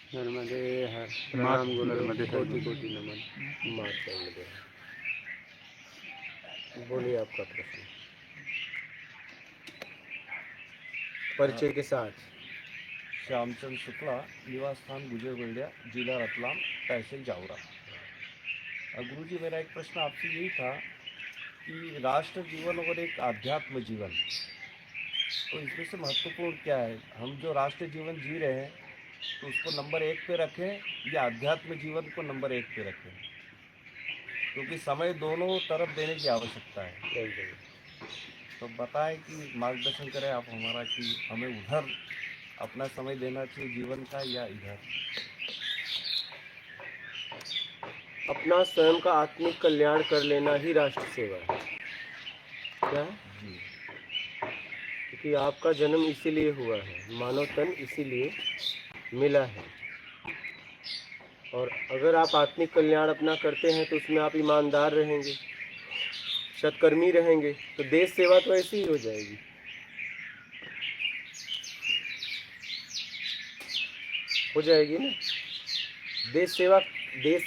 नर्मदे हर मात प्रणाम गुरुदेव, नर्मदे हर। कोटि कोटि नमन। मात नर्मदे। बोलिए आपका प्रश्न परिचय के साथ। श्यामचंद शुक्ला, निवास स्थान गुजरगुंडिया, जिला रतलाम, तहसील जावरा। गुरुजी, मेरा एक प्रश्न आपसे यही था कि राष्ट्र जीवन और एक आध्यात्म जीवन, तो इसमें से महत्वपूर्ण क्या है? हम जो राष्ट्र जीवन जी रहे हैं तो उसको नंबर 1 पे रखें या आध्यात्म जीवन को नंबर 1 पे रखें? क्योंकि समय दोनों तरफ देने की आवश्यकता है। तो बताएं कि मार्गदर्शन करें आप हमारा कि हमें उधर अपना समय देना चाहिए जीवन का या इधर? अपना स्वयं का आत्मिक कल्याण कर लेना ही राष्ट्र सेवा है। क्या है? जी। क्योंकि आपका जन्म इसीलिए हुआ है, मानव तन इसीलिए मिला है। और अगर आप आत्मिक कल्याण अपना करते हैं तो उसमें आप ईमानदार रहेंगे, सत्कर्मी रहेंगे, तो देश सेवा तो ऐसी ही हो जाएगी। हो जाएगी ना। देश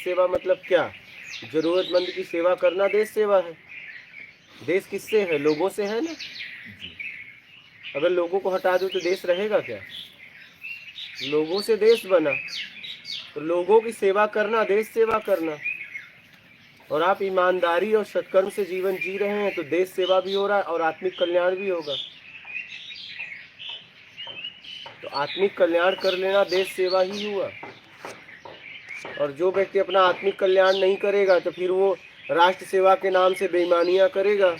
सेवा मतलब क्या? जरूरतमंद की सेवा करना देश सेवा है। देश किससे है? लोगों से है ना। अगर लोगों को हटा दो तो देश रहेगा क्या? लोगों से देश बना, तो लोगों की सेवा करना देश सेवा करना। और आप ईमानदारी और सत्कर्म से जीवन जी रहे हैं तो देश सेवा भी हो रहा है और आत्मिक कल्याण भी होगा। तो आत्मिक कल्याण कर लेना देश सेवा ही हुआ। और जो व्यक्ति अपना आत्मिक कल्याण नहीं करेगा तो फिर वो राष्ट्र सेवा के नाम से बेईमानियां करेगा,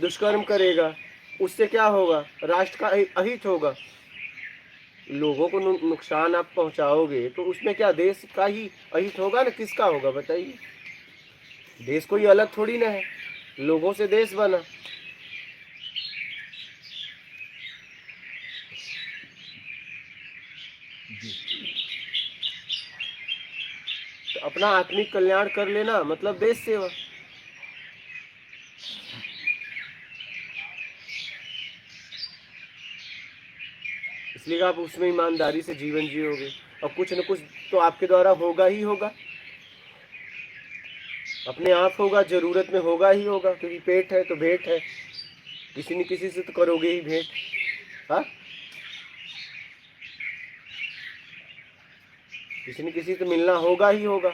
दुष्कर्म करेगा। उससे क्या होगा? राष्ट्र का अहित होगा। लोगों को नुकसान आप पहुंचाओगे तो उसमें क्या देश का ही अहित होगा ना? किसका होगा बताइए? देश कोई अलग थोड़ी ना है, लोगों से देश बना। तो अपना आत्मिक कल्याण कर लेना मतलब देश सेवा। इसलिए आप उसमें ईमानदारी से जीवन जियोगे और कुछ न कुछ तो आपके द्वारा होगा ही होगा। अपने आप होगा, जरूरत में होगा ही होगा, क्योंकि पेट है तो भेंट है, किसी न किसी से तो करोगे ही भेंट। हाँ, किसी न किसी से मिलना होगा ही होगा।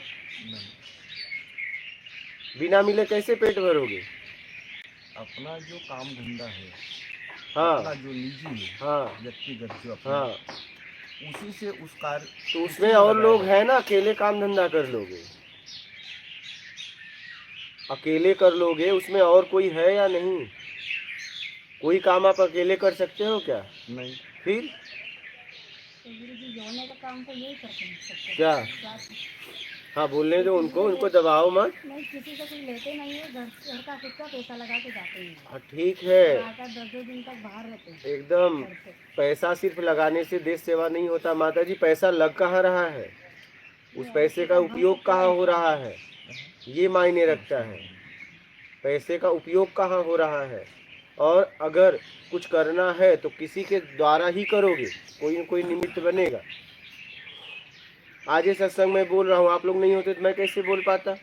बिना मिले कैसे पेट भरोगे? अपना जो काम धंधा है, हाँ, अपना जो निजी है, हाँ, व्यक्तिगत जो अपना, हाँ, उसी से उस कार्य, तो उसमें और लोग हैं ना। अकेले काम धंधा कर लोगे, अकेले कर लोगे, उसमें और कोई है या नहीं? कोई काम आप अकेले कर सकते हो क्या? नहीं। फिर तो गुरुजी जोड़ने का काम तो यही करते हैं। क्या? हाँ, बोलने दो उनको दबाओ मत। नहीं, किसी से कुछ लेते नहीं है, घर का खुद का पैसा लगा के जाते हैं। हाँ, ठीक है। 10 दिन तक बाहर रहते हैं एकदम। पैसा सिर्फ लगाने से देश सेवा नहीं होता माता जी। पैसा लग कहाँ रहा है, उस पैसे का उपयोग कहाँ हो रहा है, ये मायने रखता है। पैसे का उपयोग कहाँ हो रहा है। और अगर कुछ करना है तो किसी के द्वारा ही करोगे, कोई न कोई निमित्त बनेगा। आज ये सत्संग में बोल रहा हूँ, आप लोग नहीं होते तो मैं कैसे बोल पाता?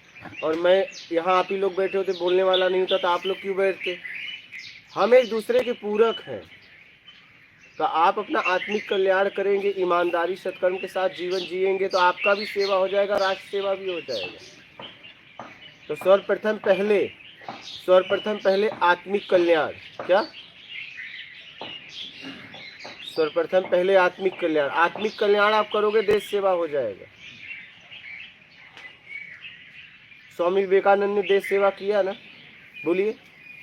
और मैं यहाँ आप ही लोग बैठे होते, बोलने वाला नहीं होता तो आप लोग क्यों बैठते? हम एक दूसरे के पूरक हैं। तो आप अपना आत्मिक कल्याण करेंगे, ईमानदारी सत्कर्म के साथ जीवन जिएंगे तो आपका भी सेवा हो जाएगा, राष्ट्र सेवा भी हो जाएगा। तो सर्वप्रथम पहले आत्मिक कल्याण। क्या? सर्वप्रथम पहले आत्मिक कल्याण। आत्मिक कल्याण आप करोगे, देश सेवा हो जाएगा। स्वामी विवेकानंद ने देश सेवा किया ना? बोलिए,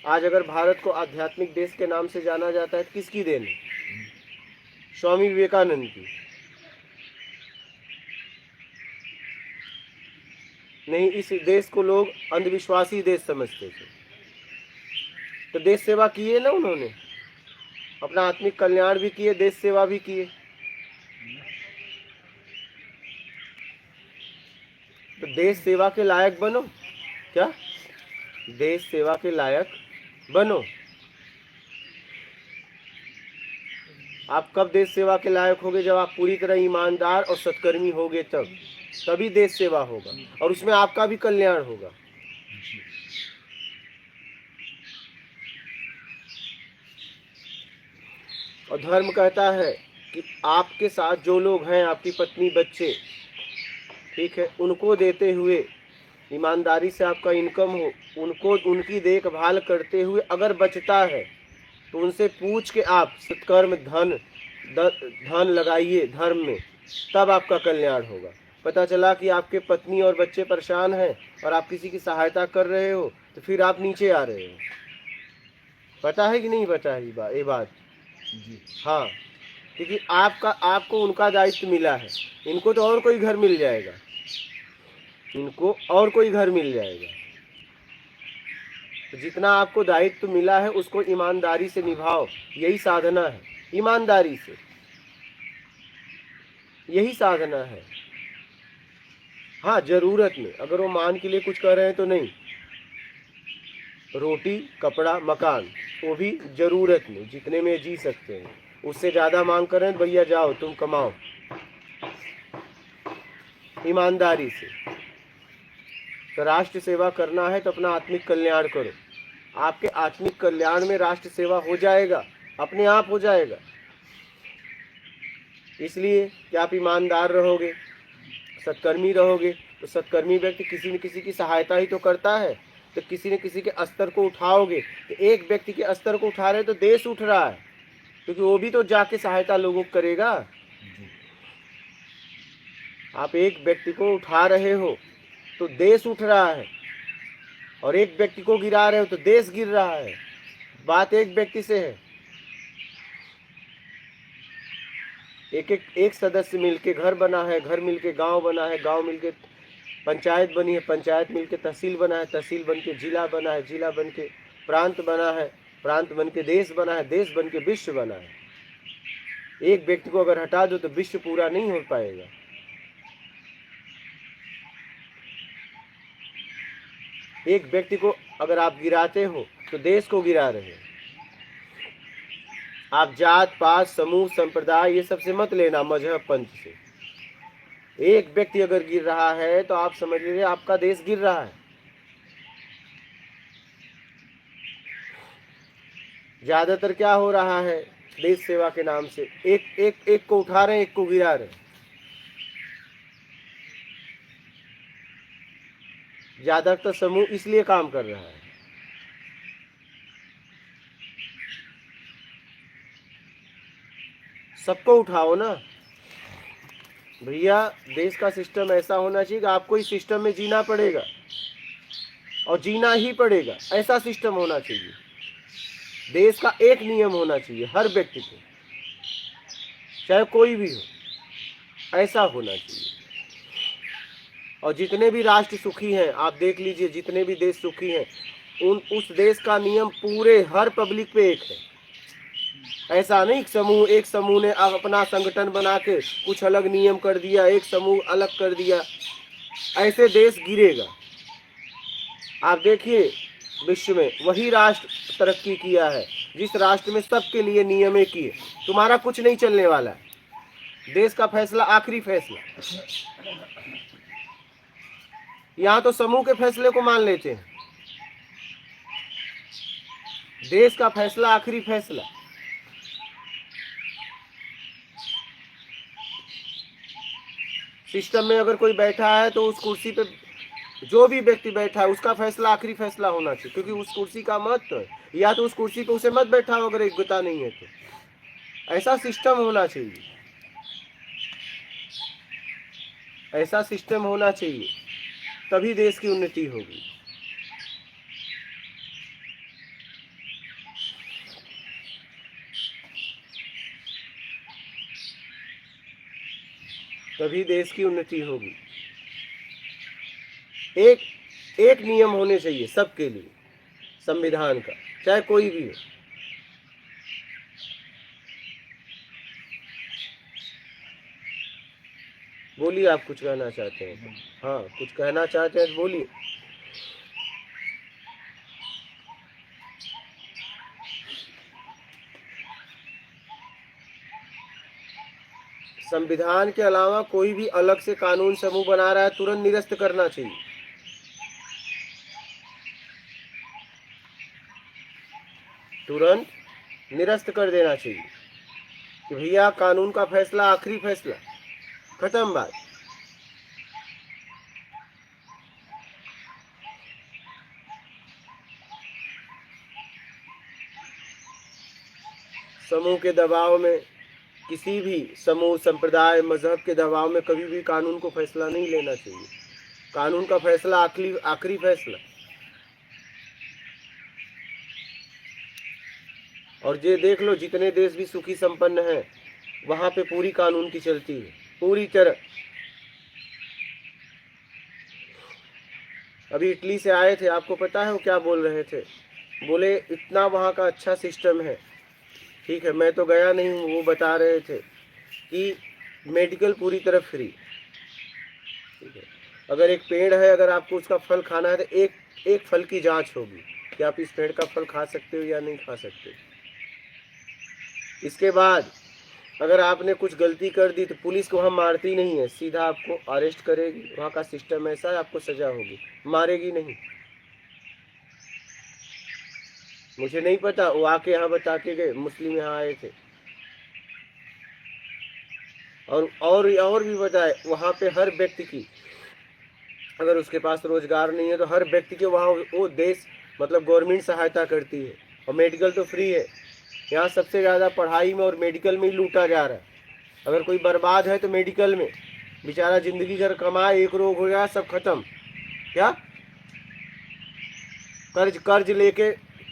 आज अगर भारत को आध्यात्मिक देश के नाम से जाना जाता है तो किसकी देन है? स्वामी विवेकानंद की। नहीं, इस देश को लोग अंधविश्वासी देश समझते थे, तो देश सेवा किए ना उन्होंने, अपना आत्मिक कल्याण भी किए, देश सेवा भी किए। तो देश सेवा के लायक बनो। क्या? देश सेवा के लायक बनो। आप कब देश सेवा के लायक होगे? जब आप पूरी तरह ईमानदार और सत्कर्मी होगे, तभी देश सेवा होगा और उसमें आपका भी कल्याण होगा। और धर्म कहता है कि आपके साथ जो लोग हैं, आपकी पत्नी, बच्चे, ठीक है, उनको देते हुए, ईमानदारी से आपका इनकम हो, उनको उनकी देखभाल करते हुए अगर बचता है तो उनसे पूछ के आप सत्कर्म धन लगाइए धर्म में, तब आपका कल्याण होगा। पता चला कि आपके पत्नी और बच्चे परेशान हैं और आप किसी की सहायता कर रहे हो, तो फिर आप नीचे आ रहे हो। पता है कि नहीं पता है ये बात? जी। हाँ, क्योंकि आपको उनका दायित्व मिला है। इनको तो और कोई घर मिल जाएगा, इनको और कोई घर मिल जाएगा। तो जितना आपको दायित्व मिला है उसको ईमानदारी से निभाओ, यही साधना है। ईमानदारी से, यही साधना है। हाँ, जरूरत में, अगर वो मान के लिए कुछ कर रहे हैं तो नहीं, रोटी, कपड़ा, मकान, वो भी जरूरत में, जितने में जी सकते हैं। उससे ज़्यादा मांग कर रहे हैं तो भैया जाओ तुम कमाओ, ईमानदारी से। तो राष्ट्र सेवा करना है तो अपना आत्मिक कल्याण करो। आपके आत्मिक कल्याण में राष्ट्र सेवा हो जाएगा, अपने आप हो जाएगा। इसलिए कि आप ईमानदार रहोगे, सत्कर्मी रहोगे, तो सत्कर्मी व्यक्ति किसी न किसी की सहायता ही तो करता है। तो किसी न किसी के स्तर को उठाओगे, तो एक व्यक्ति के स्तर को उठा रहे तो देश उठ रहा है, क्योंकि वो भी तो जाके सहायता लोगों को करेगा। आप एक व्यक्ति को उठा रहे हो तो देश उठ रहा है, और एक व्यक्ति को गिरा रहे हो तो देश गिर रहा है। बात एक व्यक्ति से है। एक सदस्य मिलके घर बना है, घर मिलके गांव बना है, गांव मिलके पंचायत बनी है, पंचायत मिलके तहसील बना है, तहसील बन के जिला बना है, जिला बन के प्रांत बना है, प्रांत बन के देश बना है, देश बन के विश्व बना है। एक व्यक्ति को अगर हटा दो तो विश्व पूरा नहीं हो पाएगा। एक व्यक्ति को अगर आप गिराते हो तो देश को गिरा रहे हो। आप जात पात, समूह, संप्रदाय, ये सब से मत लेना, मजहब, पंथ से। एक व्यक्ति अगर गिर रहा है तो आप समझ लीजिए आपका देश गिर रहा है। ज्यादातर क्या हो रहा है देश सेवा के नाम से? एक को उठा रहे हैं, एक को गिरा रहे हैं। ज्यादातर समूह इसलिए काम कर रहा है। सबको उठाओ ना भैया। देश का सिस्टम ऐसा होना चाहिए कि आपको इस सिस्टम में जीना पड़ेगा और जीना ही पड़ेगा, ऐसा सिस्टम होना चाहिए। देश का एक नियम होना चाहिए हर व्यक्ति को, चाहे कोई भी हो, ऐसा होना चाहिए। और जितने भी राष्ट्र सुखी हैं, आप देख लीजिए, जितने भी देश सुखी हैं, उस देश का नियम पूरे हर पब्लिक पे एक है। ऐसा नहीं एक समूह ने अपना संगठन बना के कुछ अलग नियम कर दिया, एक समूह अलग कर दिया, ऐसे देश गिरेगा। आप देखिए विश्व में वही राष्ट्र तरक्की किया है जिस राष्ट्र में सबके लिए नियम एक ही है। तुम्हारा कुछ नहीं चलने वाला है, देश का फैसला आखिरी फैसला। यहाँ तो समूह के फैसले को मान लेते हैं, देश का फैसला आखिरी फैसला। सिस्टम में अगर कोई बैठा है तो उस कुर्सी पे जो भी व्यक्ति बैठा है उसका फैसला आखिरी फैसला होना चाहिए, क्योंकि उस कुर्सी का महत्व है। या तो उस कुर्सी पे उसे मत बैठा अगर योग्यता नहीं है तो। ऐसा सिस्टम होना चाहिए, ऐसा सिस्टम होना चाहिए, तभी देश की उन्नति होगी। तभी देश की उन्नति होगी। एक नियम होने चाहिए सबके लिए, संविधान का, चाहे कोई भी हो। बोलिए, आप कुछ कहना चाहते हैं? हाँ, कुछ कहना चाहते हैं तो बोलिए। संविधान के अलावा कोई भी अलग से कानून समूह बना रहा है तुरंत निरस्त करना चाहिए। तुरंत निरस्त कर देना चाहिए कि भैया कानून का फैसला आखिरी फैसला, खत्म बात। समूह के दबाव में, किसी भी समूह संप्रदाय मजहब के दबाव में कभी भी कानून को फैसला नहीं लेना चाहिए। कानून का फैसला आखिरी फैसला। और ये देख लो जितने देश भी सुखी संपन्न हैं वहां पे पूरी कानून की चलती है, पूरी तरह। अभी इटली से आए थे, आपको पता है वो क्या बोल रहे थे? बोले इतना वहाँ का अच्छा सिस्टम है। ठीक है, मैं तो गया नहीं हूँ, वो बता रहे थे कि मेडिकल पूरी तरह फ्री। ठीक है, अगर एक पेड़ है, अगर आपको उसका फल खाना है तो एक फल की जांच होगी कि आप इस पेड़ का फल खा सकते हो या नहीं खा सकते। इसके बाद अगर आपने कुछ गलती कर दी तो पुलिस को वहाँ मारती नहीं है, सीधा आपको अरेस्ट करेगी। वहाँ का सिस्टम ऐसा है, आपको सजा होगी, मारेगी नहीं। मुझे नहीं पता, वो आके यहाँ बता के गए, मुस्लिम यहाँ आए थे। और भी बताए, वहाँ पे हर व्यक्ति की, अगर उसके पास रोजगार नहीं है तो हर व्यक्ति के वहाँ वो देश मतलब गवर्नमेंट सहायता करती है। और मेडिकल तो फ्री है। यहाँ सबसे ज़्यादा पढ़ाई में और मेडिकल में ही लूटा जा रहा है। अगर कोई बर्बाद है तो मेडिकल में, बेचारा जिंदगी भर कमाए, एक रोग हो गया सब खत्म। क्या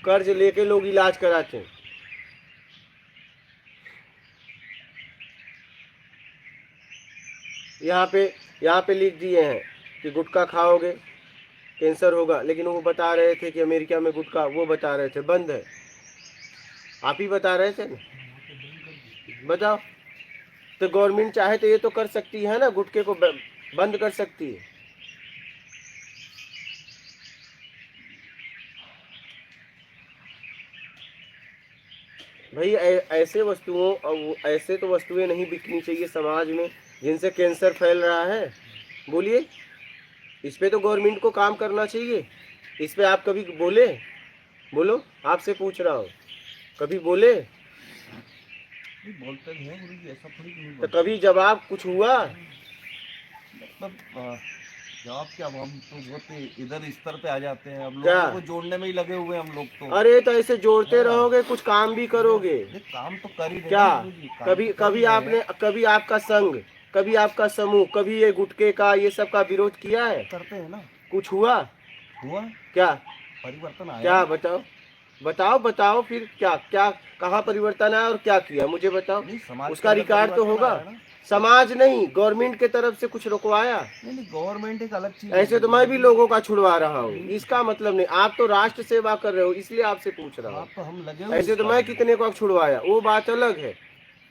कर्ज लेके लोग इलाज कराते हैं। यहाँ पे लिख दिए हैं कि गुटखा खाओगे कैंसर होगा, लेकिन वो बता रहे थे कि अमेरिका में गुटखा, वो बता रहे थे बंद है। आप ही बता रहे थे ना, बताओ। तो गवर्नमेंट चाहे तो ये तो कर सकती है ना, गुटखे को बंद कर सकती है। भाई ऐसे तो वस्तुएं नहीं बिकनी चाहिए समाज में जिनसे कैंसर फैल रहा है। बोलिए, इस पे तो गवर्नमेंट को काम करना चाहिए। इस पे आप कभी बोले? बोलो, आपसे पूछ रहा हूँ, कभी बोले? बोलते हैं गुरु जी, ऐसा थोड़ी नहीं तो बोलते। कभी जवाब कुछ हुआ? मतलब जवाब क्या, हम तो बहुत इधर स्तर पे आ जाते हैं, अब क्या? लोगों को जोड़ने में ही लगे हुए हैं हम लोग तो। अरे तो ऐसे जोड़ते रहोगे, कुछ काम भी करोगे? ये काम तो कर ही रहे हैं क्या गुरु जी, काम तो कर ही कभी रहे आपने, हैं। कभी आपका संघ, कभी आपका समूह, कभी ये गुटखे का ये सब का विरोध किया है? करते हैं ना। कुछ हुआ? क्या परिवर्तन आया। क्या बताओ फिर क्या कहाँ परिवर्तन आया और क्या किया, मुझे बताओ। नहीं, समाज उसका के अंदर रिकॉर्ड तो परिवर्तन होगा। आया ना। समाज नहीं, गवर्नमेंट के तरफ से कुछ रुकवाया? नहीं, गवर्नमेंट एक अलग चीज ऐसे तो मैं भी लोगों का छुड़वा रहा हूँ, इसका मतलब नहीं। आप तो राष्ट्र सेवा कर रहे हो इसलिए आपसे पूछ रहा हूँ। आप तो हम लगे हुए ऐसे तो मैं कितने को छुड़वाया, वो बात अलग है।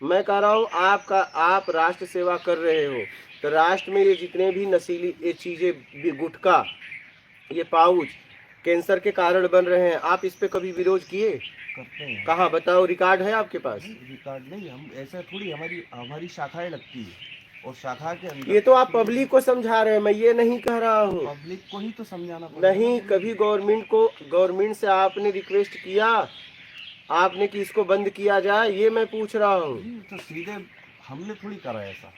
मैं कह रहा हूँ आप राष्ट्र सेवा कर रहे हो तो राष्ट्र में ये जितने भी नशीली ये चीजें, गुटखा, ये पाउच कैंसर के कारण बन रहे हैं, आप इस पे कभी विरोध किए? करते हैं। कहाँ बताओ, रिकॉर्ड है आपके पास? रिकॉर्ड नहीं, हम ऐसे थोड़ी, हमारी शाखाएं लगती है और शाखा के अंदर। ये तो आप पब्लिक को समझा रहे हैं, मैं ये नहीं कह रहा हूँ। पब्लिक को ही तो समझाना पड़ेगा। नहीं, कभी गवर्नमेंट से आपने रिक्वेस्ट किया आपने कि इसको बंद किया जाए, ये मैं पूछ रहा हूँ। तो सीधे हमने थोड़ी करा ऐसा,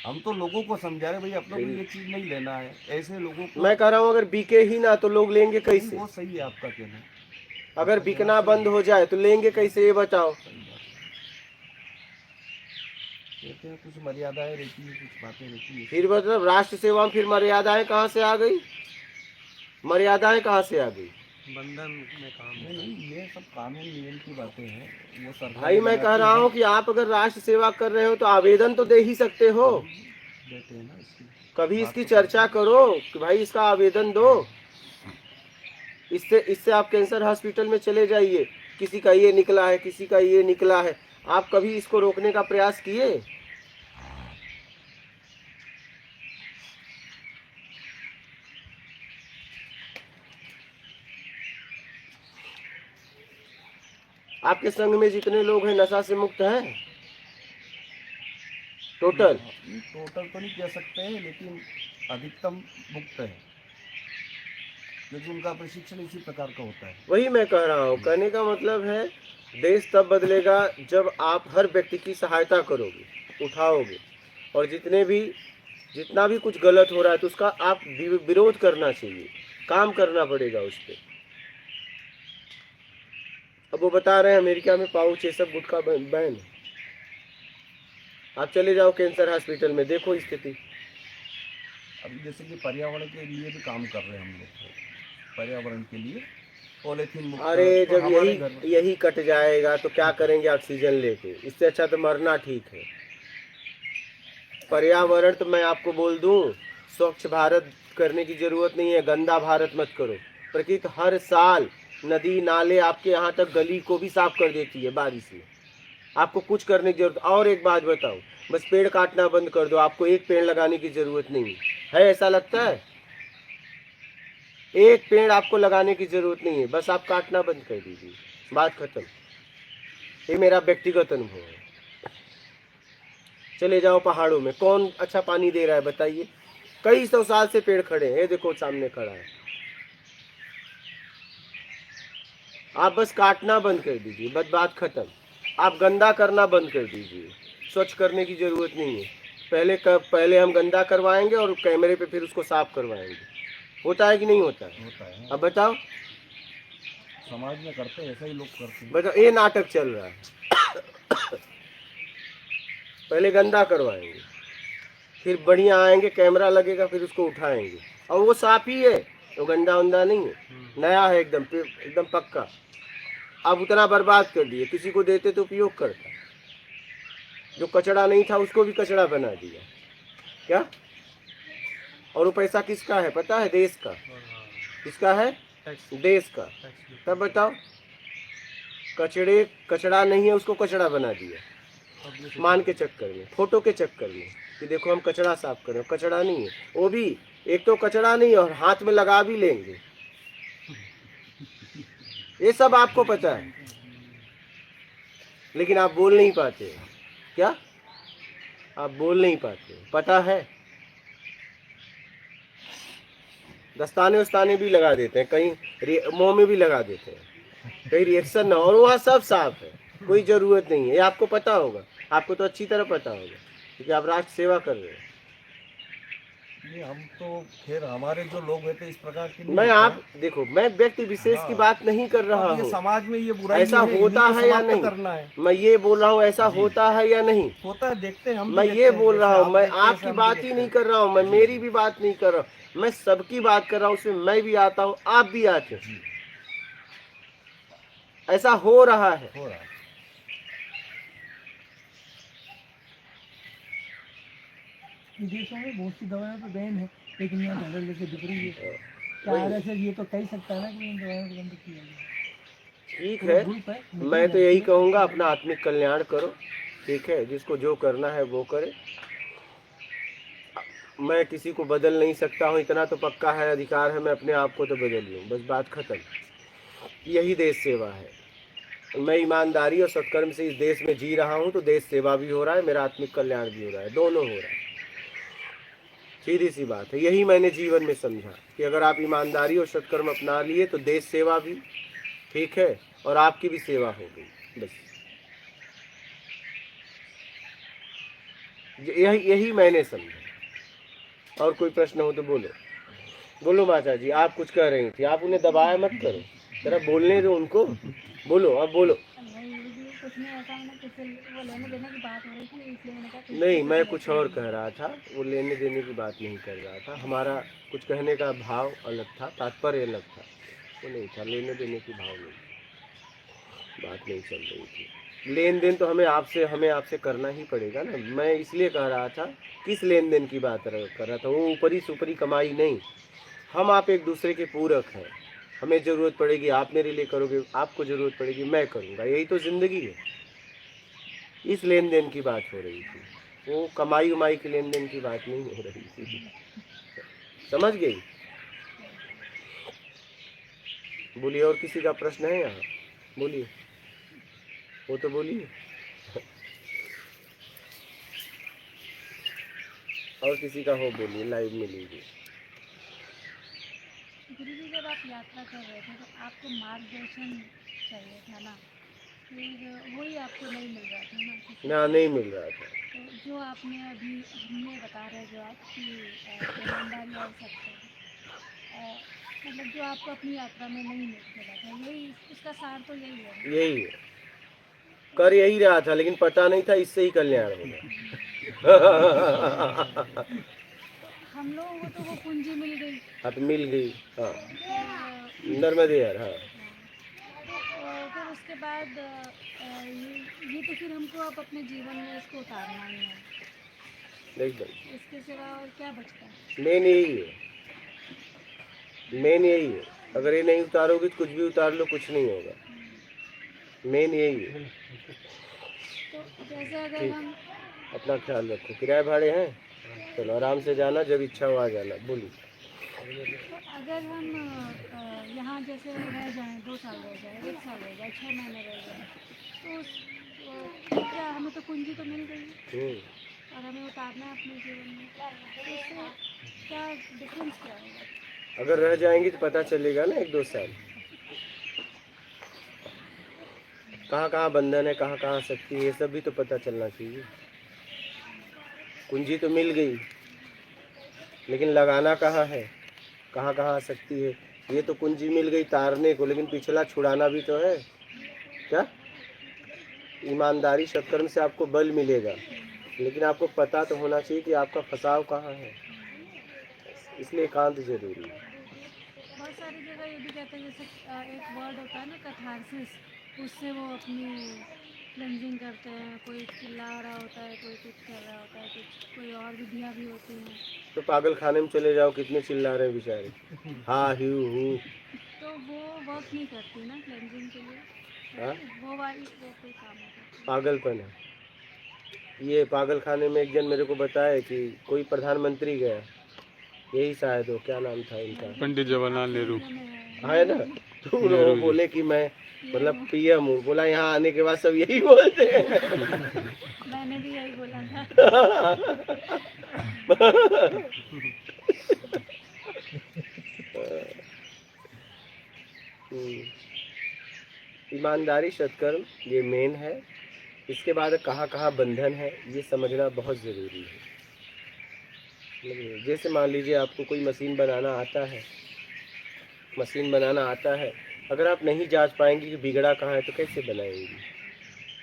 हम तो लोगों को समझा रहे भाई अपने को ये चीज नहीं लेना है, ऐसे लोगों को। मैं कह रहा हूँ अगर बिके ही ना तो लोग लेंगे कैसे? वो सही है आपका कहना। अगर बिकना बंद हो जाए तो लेंगे कैसे, ये बताओ। कहते हैं कुछ मर्यादाएं रहती है, कुछ बातें रहती है। फिर मतलब राष्ट्र सेवा में फिर मर्यादाएं कहाँ से आ गई? मर्यादाएं कहाँ से आ गई? बंधन में काम नहीं, ये सब कानून नियम की बातें हैं, वो सरकार भाई मैं कह रहा हूँ कि आप अगर राष्ट्र सेवा कर रहे हो तो आवेदन तो दे ही सकते हो। देते हैं ना, कभी इसकी चर्चा करो कि भाई इसका आवेदन दो। इससे आप कैंसर हॉस्पिटल में चले जाइए, किसी का ये निकला है, किसी का ये निकला है। आप कभी इसको रोकने का प्रयास किए? आपके संघ में जितने लोग हैं नशा से मुक्त हैं? टोटल। टोटल तो नहीं कह सकते हैं, लेकिन अधिकतम मुक्त है, क्योंकि उनका प्रशिक्षण इसी प्रकार का होता है। वही मैं कह रहा हूँ, कहने का मतलब है देश तब बदलेगा जब आप हर व्यक्ति की सहायता करोगे, उठाओगे, और जितना भी कुछ गलत हो रहा है तो उसका आप विरोध करना चाहिए, काम करना पड़ेगा उस पर। अब वो बता रहे हैं अमेरिका में पाउच ये सब गुटखा बैन है। आप चले जाओ कैंसर हॉस्पिटल में, देखो स्थिति। अभी जैसे कि पर्यावरण के लिए भी काम कर रहे हैं हम लोग, पर्यावरण के लिए पॉलीथीन मुक्त। अरे तो जब हमारे घर में यही कट जाएगा तो क्या करेंगे ऑक्सीजन लेके? इससे अच्छा तो मरना ठीक है। पर्यावरण तो मैं आपको बोल दूं, स्वच्छ भारत करने की जरूरत नहीं है, गंदा भारत मत करो। प्रकृति हर साल नदी नाले आपके यहाँ तक गली को भी साफ कर देती है बारिश में। आपको कुछ करने की जरूरत। और एक बात बताओ, बस पेड़ काटना बंद कर दो, आपको एक पेड़ लगाने की जरूरत नहीं है, ऐसा लगता है? एक पेड़ आपको लगाने की जरूरत नहीं है, बस आप काटना बंद कर दीजिए, बात खत्म। ये मेरा व्यक्तिगत अनुभव है। चले जाओ पहाड़ों में, कौन अच्छा पानी दे रहा है बताइए? कई 100 साल से पेड़ खड़े हैं, ये देखो सामने खड़ा है। आप बस काटना बंद कर दीजिए, बस बात खत्म। आप गंदा करना बंद कर दीजिए, स्वच्छ करने की जरूरत नहीं है। पहले हम गंदा करवाएंगे और कैमरे पे फिर उसको साफ करवाएंगे। होता है कि नहीं होता है? होता है। अब बताओ, समाज में करते हैं, ऐसा ही लोग करते हैं। बताओ, ये नाटक चल रहा है। पहले गंदा करवाएंगे, फिर बढ़िया आएंगे, कैमरा लगेगा, फिर उसको उठाएंगे, और वो साफ ही है, वो गंदा वंदा नहीं है, नया है एकदम एकदम पक्का। अब उतना बर्बाद कर दिए, किसी को देते तो उपयोग करता, जो कचड़ा नहीं था उसको भी कचड़ा बना दिया क्या? और वो पैसा किसका है पता है? देश का। किसका है? देश का। तब बताओ, कचड़ा नहीं है उसको कचड़ा बना दिया, मान के चक्कर में, फोटो के चक्कर में कि देखो हम कचड़ा साफ कर रहे हैं। कचड़ा नहीं है वो भी, एक तो कचड़ा नहीं है और हाथ में लगा भी लेंगे। ये सब आपको पता है, लेकिन आप बोल नहीं पाते। क्या आप बोल नहीं पाते? पता है, दस्ताने उस्ताने भी लगा देते हैं, कहीं मुंह में भी लगा देते हैं, कहीं रिएक्शन ना हो, और वहाँ सब साफ है, कोई जरूरत नहीं है। ये आपको पता होगा, आपको तो अच्छी तरह पता होगा, क्योंकि आप राष्ट्र सेवा कर रहे हैं। नहीं, हम तो खैर हमारे जो लोग होते इस प्रकार की नहीं मैं होता आप देखो, मैं व्यक्ति विशेष की बात नहीं कर रहा अब ये हूँ। समाज में ये बुराई ऐसा है, होता इन्हीं को है या समाप्त नहीं, करना है। मैं ये बोल रहा हूँ, ऐसा होता है या नहीं? होता है, देखते हैं हम भी मैं देखते ये हैं, बोल जैसे रहा हूँ, आप मैं देखते हैं, आपकी ऐसे हम बात भी ही देखते नहीं हैं। कर रहा हूँ, मैं जी, मेरी भी बात नहीं कर रहा हूँ, मैं सबकी बात कर रहा हूँ, उसमें मैं भी आता हूँ, आप भी आते हैं। ऐसा हो रहा है। हो रहा है। विदेशों में बहुत सी दवाइयों पे बैन है, लेकिन यहाँ डॉलर लेके बिक रही है। क्या RSS ये तो कह सकता है ना कि इन दवाइयों को बंद किया जाए। ठीक पूरा है, ग्रुप है, मैं तो यही कहूँगा, अपना आत्मिक कल्याण करो, ठीक है? जिसको जो करना है वो करे। मैं किसी को बदल नहीं सकता हूँ, इतना तो पक्का है, अधिकार है मैं अपने आप को तो बदल लूँ, बस बात खत्म। यही देश सेवा है। मैं ईमानदारी और सत्कर्म से इस देश में जी रहा हूँ, तो देश सेवा भी हो रहा है, मेरा आत्मिक कल्याण भी हो रहा है, दोनों हो रहा है। सीधी सी बात है, यही मैंने जीवन में समझा कि अगर आप ईमानदारी और सत्कर्म अपना लिए तो देश सेवा भी ठीक है और आपकी भी सेवा हो गई। बस यही मैंने समझा। और कोई प्रश्न हो तो बोलो। बोलो माता जी, आप कुछ कह रही थी, आप उन्हें दबाया मत करो, जरा बोलने दो उनको, बोलो, अब बोलो। कुछ नहीं, ऐसा मैंने किसी वो लेने देने की बात हो रही थी, इसलिए मैंने कहा किसी नहीं, को मैं लेते कुछ हैं। और कह रहा था, वो लेने देने की बात नहीं कर रहा था। हमारा कुछ कहने का भाव अलग था, तात्पर्य अलग था, वो नहीं था, लेने देने की भाव नहीं, बात नहीं चल रही थी। लेन देन तो हमें आपसे करना ही पड़ेगा ना। मैं इसलिए कह रहा था, किस लेन देन की बात कर रहा था, वो ऊपरी सुपरी कमाई नहीं। हम आप एक दूसरे के पूरक हैं, हमें ज़रूरत पड़ेगी आप मेरे लिए करोगे, आपको ज़रूरत पड़ेगी मैं करूँगा, यही तो ज़िंदगी है। इस लेन देन की बात हो रही थी, वो कमाई उमाई के लेन देन की बात नहीं हो रही थी। समझ गई? बोलिए, और किसी का प्रश्न है यहाँ? बोलिए, वो तो बोलिए। और किसी का हो बोलिए, लाइव में लीजिए। गुरुजी जब आप यात्रा कर रहे थे तो आपको मार्गदर्शन चाहिए था ना, फिर वही आपको नहीं मिल रहा था ना किसी ना, से। नहीं मिल रहा था। तो जो आपने अभी हमने बता रहे जो आपकी ईमानदारी और सत्य, मतलब जो आपको अपनी यात्रा में नहीं मिला था, यही उसका सार तो यही है ना? यही है, कर यही रहा था, लेकिन पता नहीं था इससे ही कल्याण होगा। हम लोगों को तो वो पूंजी मिल गई। हाँ, तो मिल गई। हाँ, फिर नर्मदे यार। हाँ, फिर उसके बाद ये तो फिर हमको अब अपने जीवन में इसको उतारना ही है। एकदम इसके सिवा और क्या बचता है? मेन यही है, मेन यही है। अगर ये नहीं उतारोगे तो कुछ भी उतार लो, कुछ नहीं होगा। मेन यही है। तो जैसे अगर ठीक, हम अपना ख्याल रखो। किराए भाड़े हैं, चलो आराम से जाना, जब इच्छा हो आ जाना। बोलिए। तो अगर हम यहाँ जैसे रह जाएं, 2 साल रह जाए, 1 साल रह जाए, 6 महीने रह जाए, तो क्या हमें तो पूंजी तो मिल गई और हमें उतारना है अपने जीवन में, तो इससे क्या डिफरेंस क्या होगा? अगर रह जाएंगी तो पता चलेगा ना 1-2 साल कहाँ कहाँ बंधन है, कहाँ कहाँ शक्ति है, ये सब भी तो पता चलना चाहिए। कुंजी तो मिल गई, लेकिन लगाना कहाँ है, कहाँ कहाँ शक्ति है। ये तो कुंजी मिल गई तारने को, लेकिन पिछला छुड़ाना भी तो है। क्या ईमानदारी सत्कर्म से आपको बल मिलेगा, लेकिन आपको पता तो होना चाहिए कि आपका फंसाव कहाँ है। इसलिए एकांत जरूरी है। बहुत सारी जगह ये भी कहते हैं, जैसे एक वर्ड होता है ना कैथारसिस, उससे वो अपनी क्लेंजिंग करते हैं। कोई चिल्ला रहा होता है, कोई कुछ कर रहा होता है, कुछ कोई और विधियाँ भी होती हैं। तो पागल खाने में चले जाओ, कितने चिल्ला रहे हैं बेचारे, हाँ हू हूँ। तो वो वर्क नहीं करती ना क्लेंजिंग के लिए, हाँ, वो कोई काम नहीं करती। पागलपन है ये। पागल खाने में एक जन मेरे को बताया कि कोई प्रधानमंत्री गया, यही शायद हो, क्या नाम था इनका, पंडित जवाहरलाल नेहरू। है ना। तो वो बोले कि मैं मतलब पीएम हूँ। बोला यहाँ आने के बाद सब यही बोलते हैं। मैंने भी यही बोला था। ईमानदारी सत्कर्म ये मेन है। इसके बाद कहाँ कहाँ बंधन है ये समझना बहुत ज़रूरी है। जैसे मान लीजिए आपको कोई मशीन बनाना आता है, मशीन बनाना आता है, अगर आप नहीं जांच पाएंगे कि बिगड़ा कहाँ है तो कैसे बनाएंगे।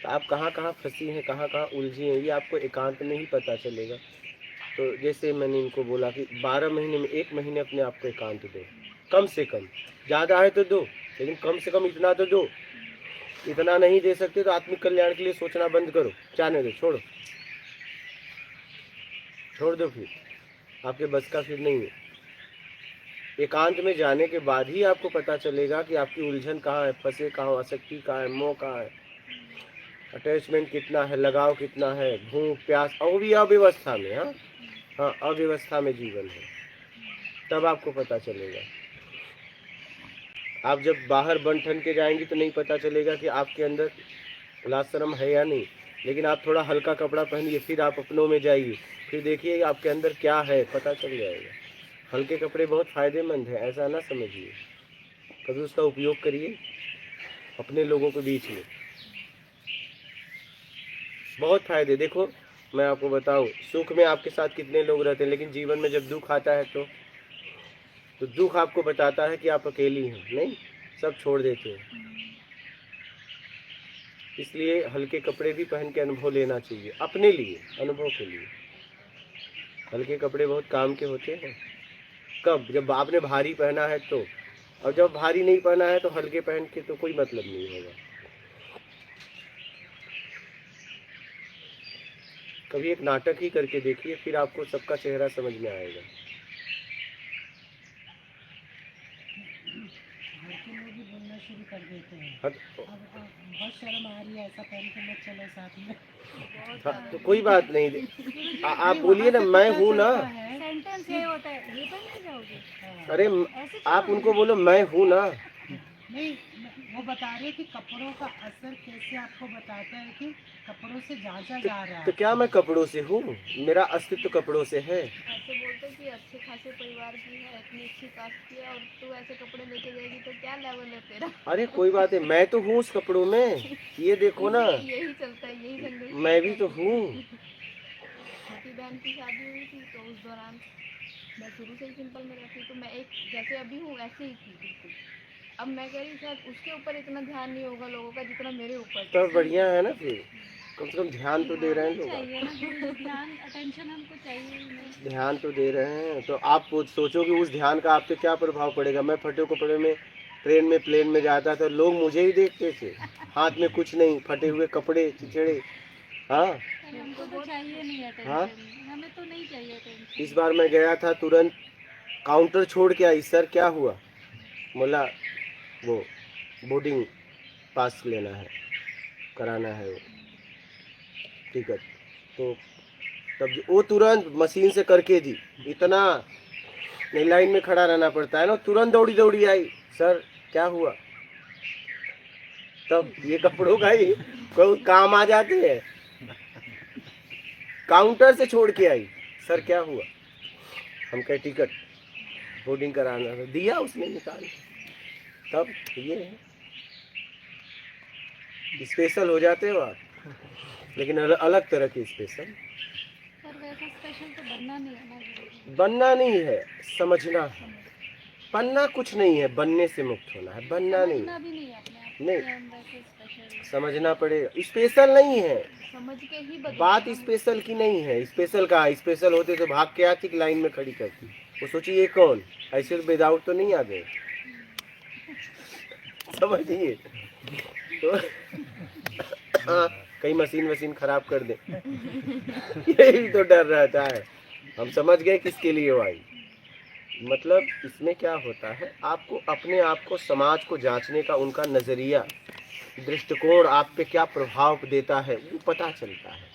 तो आप कहाँ कहाँ फंसी हैं, कहाँ कहाँ उलझी हैं, ये आपको एकांत में ही पता चलेगा। तो जैसे मैंने इनको बोला कि 12 महीने में 1 महीने अपने आप को एकांत दो, कम से कम। ज़्यादा है तो दो, लेकिन कम से कम इतना तो दो। इतना नहीं दे सकते तो आत्मिक कल्याण के लिए सोचना बंद करो, जाने दो, छोड़ दो। फिर आपके बस का फिर नहीं है। एकांत में जाने के बाद ही आपको पता चलेगा कि आपकी उलझन कहाँ है, फंसे कहाँ, आसक्ति कहाँ है, मोह कहाँ है, अटैचमेंट कितना है, लगाव कितना है, भूख प्यास, और भी अव्यवस्था में। हाँ, अव्यवस्था में जीवन है, तब आपको पता चलेगा। आप जब बाहर बन ठन के जाएंगी तो नहीं पता चलेगा कि आपके अंदर लाज शर्म है या नहीं। लेकिन आप थोड़ा हल्का कपड़ा पहनिए, फिर आप अपनों में जाइए, फिर देखिए आपके अंदर क्या है, पता चल जाएगा। हल्के कपड़े बहुत फ़ायदेमंद हैं, ऐसा ना समझिए। कभी उसका उपयोग करिए अपने लोगों के बीच में, बहुत फ़ायदे। देखो मैं आपको बताऊं, सुख में आपके साथ कितने लोग रहते हैं, लेकिन जीवन में जब दुख आता है तो दुख आपको बताता है कि आप अकेली हैं, नहीं, सब छोड़ देते हैं। इसलिए हल्के कपड़े भी पहन के अनुभव लेना चाहिए, अपने लिए, अनुभव के लिए। हल्के कपड़े बहुत काम के होते हैं। कब? जब आपने भारी पहना है तो, और जब भारी नहीं पहना है तो हल्के पहन के तो कोई मतलब नहीं होगा। कभी एक नाटक ही करके देखिए, फिर आपको सबका चेहरा समझ में आएगा। लड़के लोग भी बोलना शुरू कर देते हैं, अब बहुत शर्म आ रही है, ऐसा पहन के मत चलो साथ में। तो कोई बात नहीं, आप बोलिए ना, मैं हूँ ना। सेंटेंस ये होता है, ये पहन के जाओगे? अरे ऐसे आप उनको बोलो मैं हूँ ना, नहीं, वो बता रहे हैं कि कपड़ों का असर कैसे आपको बताता है कि कपड़ों से जांचा जा रहा तो है। क्या मैं कपड़ों से हूँ? मेरा अस्तित्व कपड़ों से है। ऐसे बोलते कि अच्छे खासे परिवार की है, इतनी अच्छी कास्ट की है, और तू ऐसे कपड़े लेके जाएगी तो क्या लेवल है तेरा? अरे कोई बात है, मैं तो हूँ उस कपड़ों में, ये देखो ना, यही चलता है, यही संघर्ष मैं भी चलता तो है। हूँ। छोटी बहन की शादी हुई थी तो उस दौरान मैं शुरू से ही सिंपल में रहती, तो मैं एक जैसे अभी हूँ ऐसे ही थी बिल्कुल। अब मैं कह रही शायद उसके ऊपर इतना ध्यान नहीं होगा लोगों का जितना मेरे ऊपर था। तब बढ़िया है ना, फिर कम से कम ध्यान तो दे रहे हैं लोग। चाहिए ना गुरुजी, ध्यान अटेंशन हमको चाहिए ही नहीं। ध्यान तो दे रहे हैं, तो आप सोचो कि उस ध्यान का आप पे क्या प्रभाव पड़ेगा। मैं फटे कपड़े में ट्रेन में प्लेन में जाता था, लोग मुझे ही देखते थे, हाथ में कुछ नहीं, फटे हुए कपड़े चिचड़े। हाँ पर हमको तो चाहिए नहीं हाँ, अटेंशन, हमें तो नहीं चाहिए अटेंशन। इस बार मैं गया था, तुरंत काउंटर छोड़ के आई, सर क्या हुआ? बोला वो बोर्डिंग पास लेना है, कराना है वो टिकट। तो तब वो तुरंत मशीन से करके दी, इतना नहीं लाइन में खड़ा रहना पड़ता है ना, तुरंत दौड़ी दौड़ी आई, सर क्या हुआ? तब ये कपड़ों का ही कोई काम आ जाते हैं। काउंटर से छोड़ के आई, सर क्या हुआ? हम कहे टिकट बोर्डिंग कराना था, दिया उसने निकाल। तब ये है, स्पेशल हो जाते हो आप, लेकिन अलग तरह के स्पेशल। पर वैसा स्पेशल तो बनना नहीं है ना गुरुजी। बनना नहीं है, समझना है। बनना कुछ नहीं है, बनने से मुक्त होना है, बनना नहीं समझना भी नहीं है अपने आप को नहीं। कि हम वैसे स्पेशल, समझना पड़ेगा, स्पेशल नहीं है। समझ के ही बदलना बात है। स्पेशल की नहीं है। स्पेशल का स्पेशल होते तो भाग के आती, लाइन में खड़ी करती, वो सोची ये कौन, ऐसे तो विदाउट तो नहीं आ गए। समझिए तो हाँ, कहीं मशीन वशीन खराब कर दे, यही तो डर रहता है। हम समझ गए किसके लिए वो आई। मतलब इसमें क्या होता है, आपको अपने आप को, समाज को जांचने का उनका नजरिया, दृष्टिकोण आप पे क्या प्रभाव देता है, वो पता चलता है,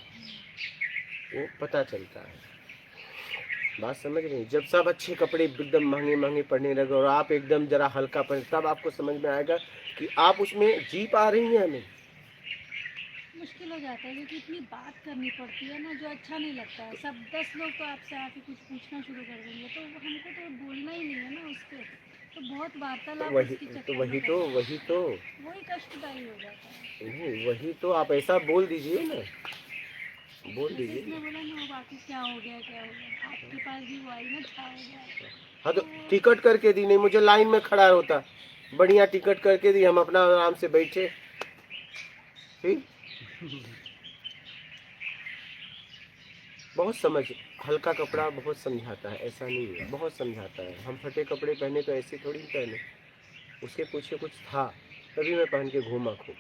वो पता चलता है। बात समझ रहे हैं? जब सब अच्छे कपड़े एकदम महंगे महंगे पहनने लगे और आप एकदम जरा हल्का पहने, तब आपको समझ में आएगा कि आप उसमें जी पा रही हैं या नहीं। मुश्किल हो जाता है क्योंकि इतनी बात करनी पड़ती है ना जो अच्छा नहीं लगता है। सब 10 लोग तो आपसे आके कुछ पूछना शुरू कर देंगे तो हमको तो बोलना ही नहीं है ना उसके, तो बहुत वार्तालाप उसके चक्कर में वही तो वही कष्टदायी हो जाता है। नहीं, वही तो आप ऐसा बोल दीजिए ना, बोल जैसे दीजिए। इसने बोला ना वो बाकी क्या हो गया क्या हो गया, आपके पास भी वो आई ना क्या हो गया। हाँ तो टिकट करके दी, नहीं मुझे लाइन में खड़ा होता, बढ़िया टिकट करके दी, हम अपना आराम से बैठे। ठीक, बहुत समझ, हल्का कपड़ा बहुत समझाता है, ऐसा नहीं है, बहुत समझाता है। हम फटे कपड़े पहने तो ऐसे थोड़ी पहने, उसके पीछे कुछ था, तभी मैं पहन के घूमा खूब।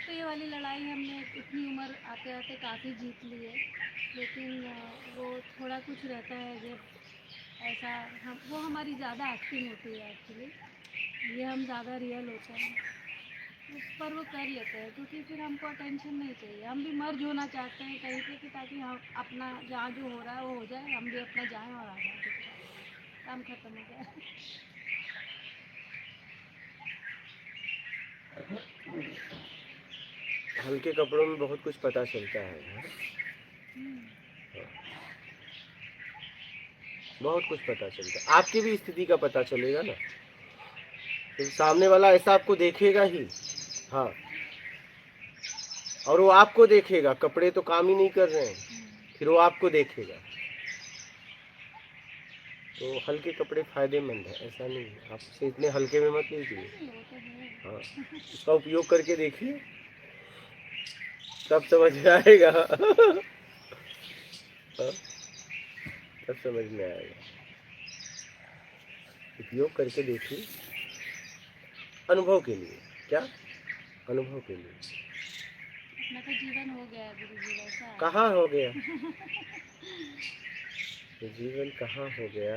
तो ये वाली लड़ाई हमने इतनी उम्र आते आते काफ़ी जीत ली है, लेकिन वो थोड़ा कुछ रहता है जब ऐसा हम वो हमारी ज़्यादा एक्टिंग होती है एक्चुअली, ये हम ज़्यादा रियल होते हैं उस पर वो कर लेते हैं क्योंकि फिर हमको अटेंशन नहीं चाहिए। हम भी मर्ज होना चाहते हैं कहीं पे कि ताकि हम अपना जहाँ जो हो रहा है वो हो जाए, हम भी अपना जाएं और आ जाए, काम खत्म हो जाए। हल्के कपड़ों में बहुत कुछ पता चलता है, बहुत कुछ पता चलता है। आपकी भी स्थिति का पता चलेगा ना, तो सामने वाला ऐसा आपको देखेगा ही। हाँ, और वो आपको देखेगा, कपड़े तो काम ही नहीं कर रहे हैं, फिर वो आपको देखेगा। तो हल्के कपड़े फायदेमंद है, ऐसा नहीं है, आप उसे इतने हल्के में मत लीजिए। हाँ, उसका उपयोग करके देखिए, तब समझ में आएगा। हाँ, तब समझ में आएगा, उपयोग करके देखिए, अनुभव के लिए। क्या अनुभव के लिए? अपना तो जीवन हो गया गुरुजी वैसा। कहाँ हो गया? जीवन कहाँ हो गया?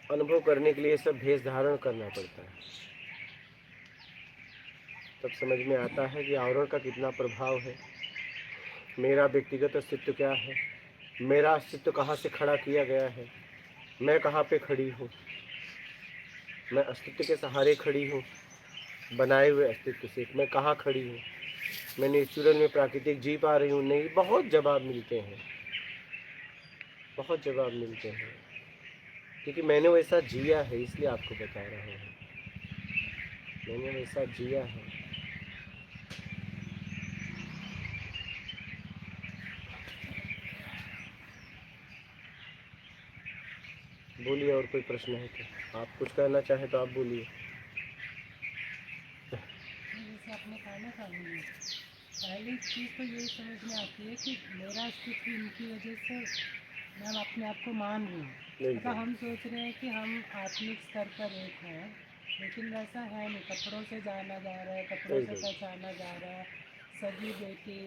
अनुभव करने के लिए सब भेष धारण करना पड़ता है। तब समझ में आता है कि आवरण का कितना प्रभाव है, मेरा व्यक्तिगत अस्तित्व क्या है, मेरा अस्तित्व कहाँ से खड़ा किया गया है, मैं कहाँ पे खड़ी हूँ, मैं अस्तित्व के सहारे खड़ी हूँ, बनाए हुए अस्तित्व से मैं कहाँ खड़ी हूँ, मैं नेचुरल में प्राकृतिक जी पा रही हूँ, नहीं। बहुत जवाब मिलते हैं, बहुत जवाब मिलते हैं, क्योंकि मैंने वैसा जिया है, इसलिए आपको बता रहा हूँ। मैंने वैसा जिया है। बोलिए, और कोई प्रश्न है तो? आप कुछ कहना चाहें तो आप बोलिए। जैसे आपने कहा ना स्वामी, पहली चीज़ तो यही समझ में आती है कि मेरा अस्तित्व इनकी वजह से मैं अपने आप को मान रही हूँ। मतलब हम सोच रहे हैं कि हम आत्मिक स्तर पर एक हैं, लेकिन वैसा है नहीं। कपड़ों से जाना जा रहा है, कपड़ों से पहचाना जा रहा है, सगी बेटी,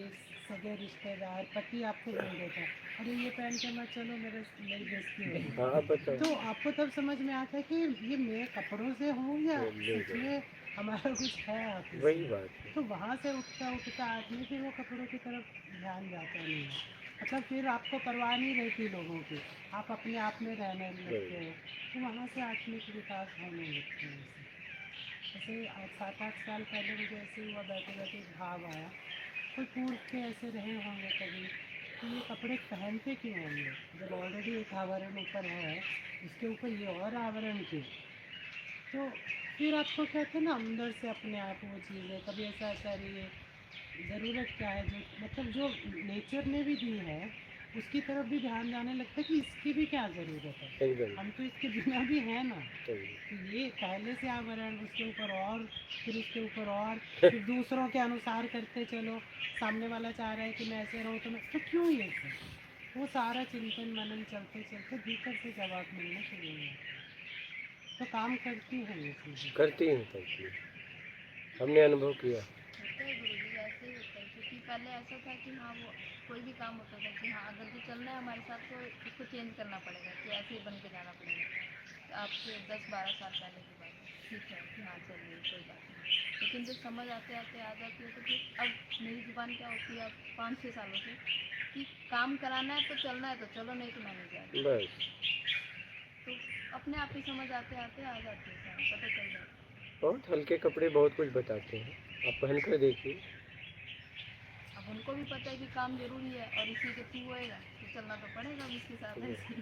सगे रिश्तेदार, पति आपको बोल देता है अरे ये पहन के मत चलो, मेरी बेइज्जती होगी। हाँ, बताओ। तो आपको तब समझ में आता है कि ये मैं कपड़ों से हूँ या इसमें हमारा कुछ है आपस में। वही बात है। तो वहाँ से उठता उठता आदमी फिर वो कपड़ों की तरफ ध्यान जाता नहीं है। मतलब फिर आपको परवाह नहीं रहती लोगों की, आप अपने आप में रहने लगते हो, तो वहाँ से आत्मिक विकास होने लगते हैं। जैसे 7-8 साल पहले मुझे ऐसे हुआ, बैठे बैठे एक भाव आया, कोई पूर्व के ऐसे रहे होंगे कभी, तो ये कपड़े पहनते क्यों होंगे जब ऑलरेडी एक आवरण ऊपर है, उसके ऊपर ये और आवरण क्यों। तो फिर आपको कहते हैं ना, अंदर से अपने आप वो चीज़ें कभी ऐसा अरे ये ज़रूरत क्या है, जो मतलब जो नेचर ने भी दी है उसकी तरफ भी ध्यान जाने लगता है कि इसकी भी क्या ज़रूरत है, एकदम हम तो इसके बिना भी हैं ना। सही। तो ये पहले से आवरण, उसके ऊपर और, फिर उसके ऊपर और, फिर दूसरों के अनुसार करते चलो, सामने वाला चाह रहा है कि मैं ऐसे रहूँ तो मैं, तो क्यों ये सब, वो सारा चिंतन मनन चलते चलते भीतर से जवाब मिलने शुरू हुआ। तो काम करती हैं ये चीज़ें। करती हैं, हमने अनुभव किया। होता है गुरुजी, ऐसे ही होता है। क्योंकि पहले ऐसा था कि हाँ, वो कोई भी काम होता था कि हाँ अगर जो चलना है हमारे साथ तो उसको चेंज करना पड़ेगा, कि ऐसे ही बन के जाना पड़ेगा। तो आपसे 10-12 साल पहले की बात है, ठीक है कि हाँ चलिए कोई बात नहीं। लेकिन जब समझ आते आते आ जाती है तो फिर अब मेरी जुबान क्या होती है अब 5-6 सालों से, कि काम कराना है तो चलना है तो चलो, नहीं तो मैं नहीं जा रही। बस तो अपने आप ही समझ आते आते आ जाती है, पता चल जाता है। बहुत हल्के कपड़े बहुत कुछ बताते हैं, आप पहन कर देखिए। अब उनको भी पता है कि काम जरूरी है और इसी के थ्रू होएगा तो चलना तो पड़ेगा अब इसके साथ ऐसे।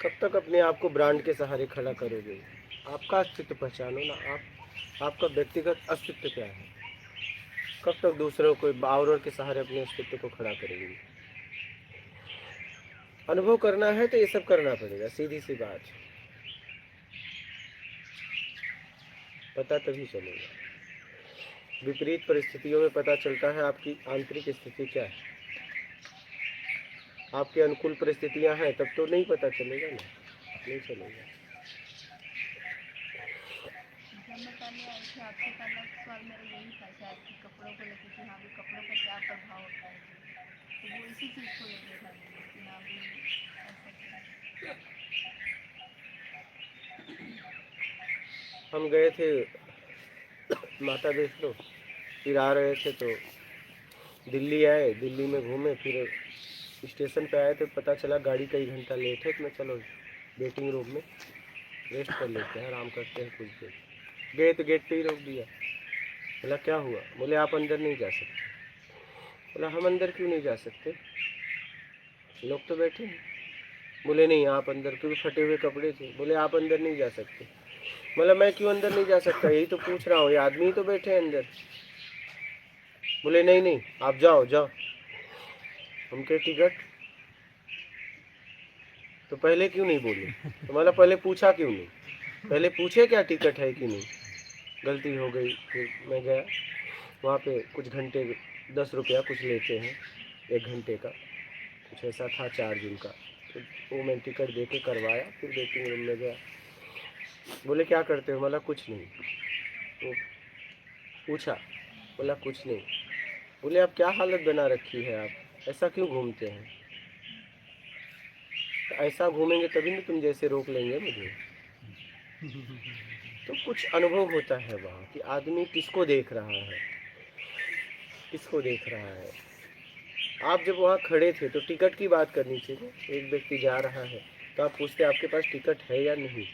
कब तक अपने आप को ब्रांड के सहारे खड़ा करोगे? आपका अस्तित्व पहचानो ना, आपका व्यक्तिगत अस्तित्व क्या है। कब तक दूसरों को आवरण के सहारे अपने अस्तित्व को खड़ा करेंगे? अनुभव करना है तो ये सब करना पड़ेगा, सीधी सी बात। पता तभी चलेगा। विपरीत परिस्थितियों में पता चलता है आपकी आंतरिक स्थिति क्या है। आपके अनुकूल परिस्थितियां हैं तब तो नहीं पता चलेगा ना, नहीं चलेगा। जब मैं पहले आई थी आपसे, पहला सवाल मेरा यही था शायद कि कपड़ों को लेकर, कि हाँ भी कपड़ों का क्या प्रभाव होता है, तो वो इसी चीज़ को लेकर था कि हाँ भी ऐसा। हम गए थे माता वैष्णो, फिर आ रहे थे तो दिल्ली आए, दिल्ली में घूमे, फिर स्टेशन पे आए तो पता चला गाड़ी कई घंटा लेट है। तो मैं चलो वेटिंग रूम में रेस्ट कर लेते हैं, आराम करते हैं कुछ देर। गए तो गेट पे ही रोक दिया। बोला क्या हुआ? बोले आप अंदर नहीं जा सकते। बोला हम अंदर क्यों नहीं जा सकते, लोग तो बैठे हैं। बोले नहीं आप अंदर, क्योंकि फटे हुए कपड़े थे। बोले आप अंदर नहीं जा सकते। मतलब मैं क्यों अंदर नहीं जा सकता, यही तो पूछ रहा हूँ, ये आदमी तो बैठे हैं अंदर। बोले नहीं नहीं आप जाओ जाओ। हम कहे टिकट, तो पहले क्यों नहीं बोले? तो मतलब पहले पूछा क्यों नहीं? पहले पूछे क्या टिकट है कि नहीं? गलती हो गई। फिर मैं गया वहाँ पे, कुछ घंटे 10 रुपया कुछ लेते हैं 1 घंटे का, कुछ ऐसा था चार्ज उनका। तो वो मैं टिकट दे के करवाया, फिर वेटिंग रूम में गया। बोले क्या करते हो? बोला कुछ नहीं। तो पूछा, बोला कुछ नहीं। बोले आप क्या हालत बना रखी है, आप ऐसा क्यों घूमते हैं? तो ऐसा घूमेंगे तभी ना तुम जैसे रोक लेंगे मुझे। तो कुछ अनुभव होता है वहाँ कि आदमी किसको देख रहा है, किसको देख रहा है। आप जब वहाँ खड़े थे तो टिकट की बात करनी चाहिए। एक व्यक्ति जा रहा है तो आप पूछते आपके पास टिकट है या नहीं।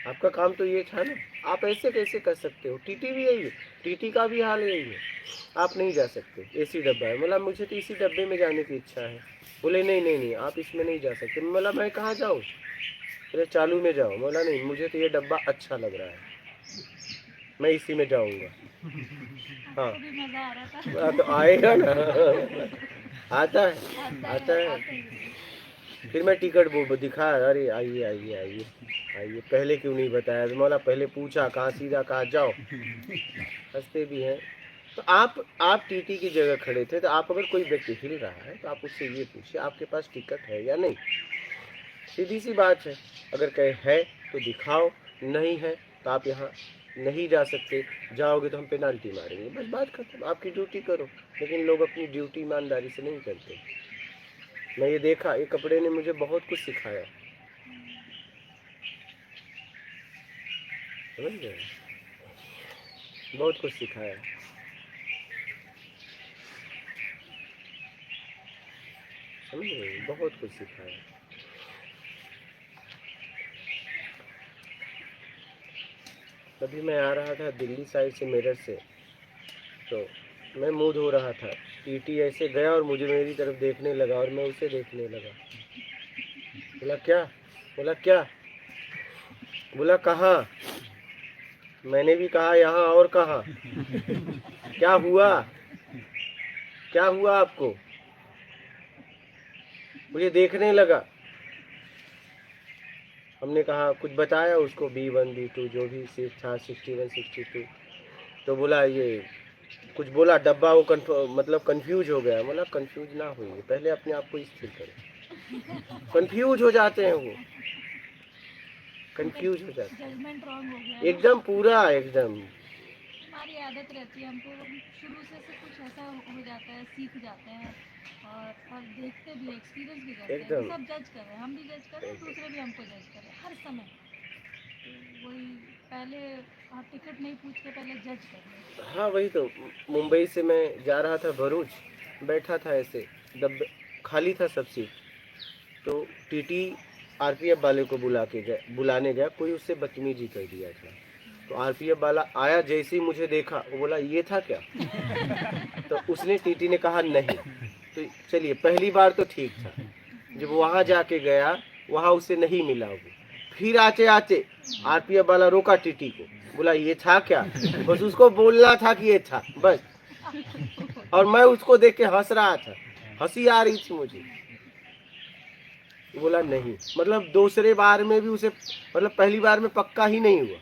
आपका काम तो ये था ना, आप ऐसे कैसे कर सकते हो। टीटी भी यही है, टीटी का भी हाल यही है। आप नहीं जा सकते, एसी डब्बा है। बोला मुझे तो इसी डब्बे में जाने की इच्छा है। बोले नहीं नहीं नहीं आप इसमें नहीं जा सकते। बोला मैं कहाँ जाऊँ। बोले चालू में जाओ। बोला नहीं मुझे तो ये डब्बा अच्छा लग रहा है, मैं इसी में जाऊँगा। हाँ आपको भी मजा आ रहा था। तो आएगा ना, आता है। फिर मैं टिकट वो दिखाया, अरे आइए आइए आइए आइए, पहले क्यों नहीं बताया। तो मौला पहले पूछा कहाँ सीधा कहाँ जाओ। हंसते भी हैं। तो आप टीटी की जगह खड़े थे, तो आप अगर कोई व्यक्ति हिल रहा है तो आप उससे ये पूछिए आपके पास टिकट है या नहीं। सीधी सी बात है। अगर कहे है तो दिखाओ, नहीं है तो आप यहाँ नहीं जा सकते, जाओगे तो हम पेनाल्टी मारेंगे, बस बात खत्म। आपकी ड्यूटी करो। लेकिन लोग अपनी ड्यूटी ईमानदारी से नहीं करते। मैं ये देखा, ये कपड़े ने मुझे बहुत कुछ सिखाया, समझ गए, बहुत कुछ सिखाया। समझ गए, बहुत कुछ सिखाया। तभी मैं आ रहा था दिल्ली साइड से, मेरठ से, तो मैं मुंह धो रहा था। टीटी ऐसे गया और मुझे मेरी तरफ देखने लगा और मैं उसे देखने लगा। बोला क्या, बोला क्या, बोला कहाँ। मैंने भी कहा यहाँ, और कहाँ। क्या हुआ, क्या हुआ आपको। मुझे देखने लगा। हमने कहा कुछ बताया उसको, B1 B2 जो भी सीट था, 61 62। तो बोला ये कुछ बोला, डब्बा वो मतलब कंफ्यूज हो गया। बोला कंफ्यूज ना होइए, पहले अपने आप को स्थिर करें। कंफ्यूज हो जाते हैं वो, कंफ्यूज हो जाते हैं जजमेंट रॉन्ग हो गया। एकदम पूरा एकदम। हमारी आदत रहती है, हमको शुरू से कुछ ऐसा हो जाता है, सीख जाते हैं और देखते भी, एक्सपीरियंस भी करते हैं। एकदम। सब जज कर रहे हैं, हम भी जज कर रहे हैं, दूसरे भी हमको जज कर रहे हैं हर समय। तो वही पहले आप टिकट नहीं पूछ के पहले जज कर रहे हैं। हाँ वही तो। मुंबई से मैं जा रहा था भरूच, बैठा था ऐसे, डब्बे खाली था सब सीट। तो टीटी RPF वाले को बुलाने गया, कोई उससे बदतमीजी कर दिया था। तो RPF वाला आया, जैसे ही मुझे देखा वो बोला ये था क्या। तो उसने, टीटी ने कहा नहीं। तो चलिए पहली बार तो ठीक था, जब वहाँ जाके गया वहाँ उसे नहीं मिला वो। फिर आते आते RPF वाला रोका टीटी को, बोला ये था क्या। बस उसको बोलना था कि ये था, बस। और मैं उसको देख के हंस रहा था, हंसी आ रही थी मुझे। बोला नहीं, मतलब दूसरे बार में भी उसे, मतलब पहली बार में पक्का ही नहीं हुआ।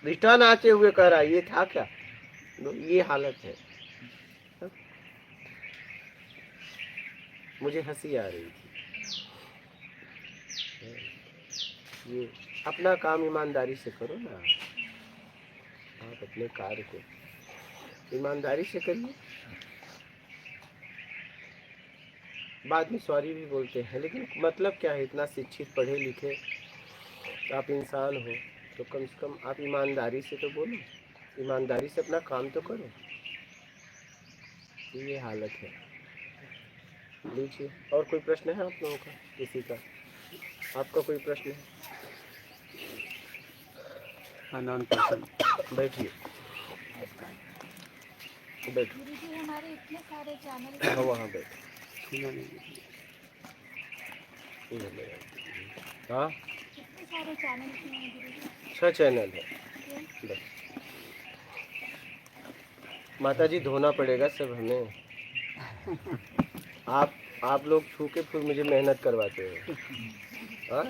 रिटर्न आते हुए कह रहा ये था क्या। ये हालत है। मुझे हंसी आ रही थी। ये अपना काम ईमानदारी से करो ना। आप अपने कार्य को ईमानदारी से करिए। बाद में सॉरी भी बोलते हैं, लेकिन मतलब क्या है, इतना शिक्षित पढ़े लिखे आप इंसान हो तो कम से कम आप ईमानदारी से तो बोलो, ईमानदारी से अपना काम तो करो। ये हालत है। लीजिए, और कोई प्रश्न है आप लोगों का, किसी का, आपका कोई प्रश्न है। बैठिए, बैठो। गुरु जी हमारे इतने सारे चैनल, हाँ वहाँ बैठो। हाँ कितने सारे चैनल हैं गुरु जी। 6 चैनल है बस। माता जी धोना पड़ेगा सब हमें। आप लोग छू के फिर मुझे मेहनत करवाते हो। हाँ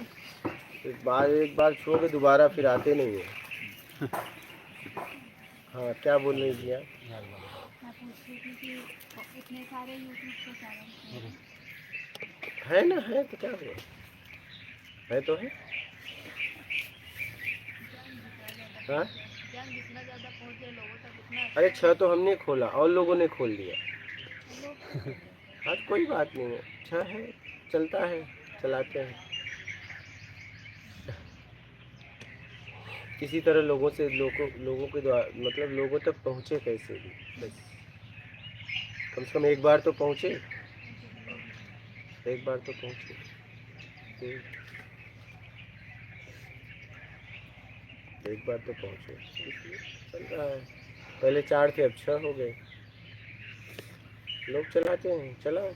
एक बार छोड़े दोबारा फिर आते नहीं है। हाँ क्या बोल रही थी आप। मैं पूछ रही थी कि इतने सारे यूट्यूब के चैनल है ना, है तो क्या हुआ, है तो है। हाँ जितना ज़्यादा पहुँचे लोगों तक उतना। अरे 6 तो हमने खोला और लोगों ने खोल दिया। हाँ कोई बात नहीं है, 6 है, चलता है, चलाते हैं। किसी तरह लोगों के द्वारा मतलब लोगों तक पहुँचे कैसे भी, बस कम से कम एक बार तो पहुँचे, एक बार तो पहुँचे। एक बार तो पहुँचे, चल रहा है। पहले 4 थे, अब 6 हो गए। लोग चलाते हैं, चलाओ।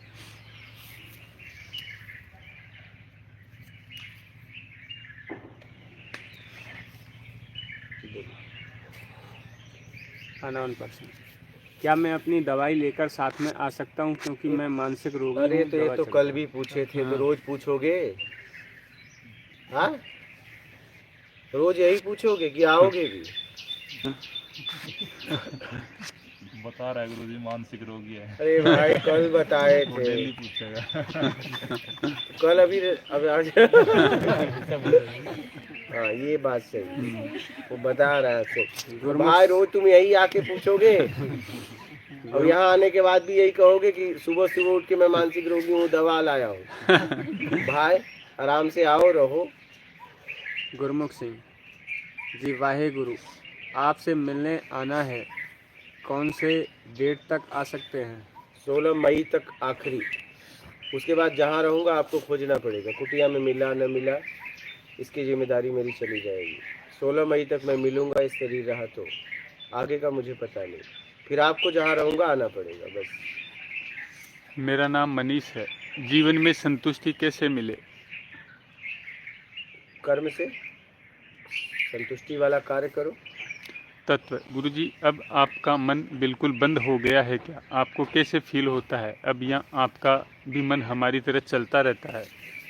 अननोन पर्सन, क्या मैं अपनी दवाई लेकर साथ में आ सकता हूँ, क्योंकि मैं मानसिक रोगी अरे हूँ। तो ये दवा तो चल कल रही भी पूछे थे, तो हाँ। रोज पूछोगे? हाँ, रोज यही पूछोगे कि आओगे भी? बता रहा है गुरुजी मानसिक रोगी है। अरे भाई कल बताए वो थे, डेली पूछेगा। कल अब आज हाँ ये बात सही, वो बता रहा है तो भाई रोज तुम यही आके पूछोगे और यहाँ आने के बाद भी यही कहोगे कि सुबह सुबह उठ के मैं मानसिक रोगी हूँ, दवा लाया हूँ। भाई आराम से आओ, रहो। गुरमुख सिंह जी, वाहे गुरु, आपसे मिलने आना है, कौन से डेट तक आ सकते हैं? 16 मई तक आखिरी, उसके बाद जहाँ रहूँगा आपको खोजना पड़ेगा। कुटिया में मिला न मिला इसकी जिम्मेदारी मेरी चली जाएगी। 16 मई तक मैं मिलूँगा, इस शरीर रहा तो आगे का मुझे पता नहीं, फिर आपको जहाँ रहूँगा आना पड़ेगा बस। मेरा नाम मनीष है, जीवन में संतुष्टि कैसे मिले? कर्म से संतुष्टि वाला कार्य करो। तत्व गुरुजी, अब आपका मन बिल्कुल बंद हो गया है क्या? आपको कैसे फील होता है अब, या आपका भी मन हमारी तरह चलता रहता है?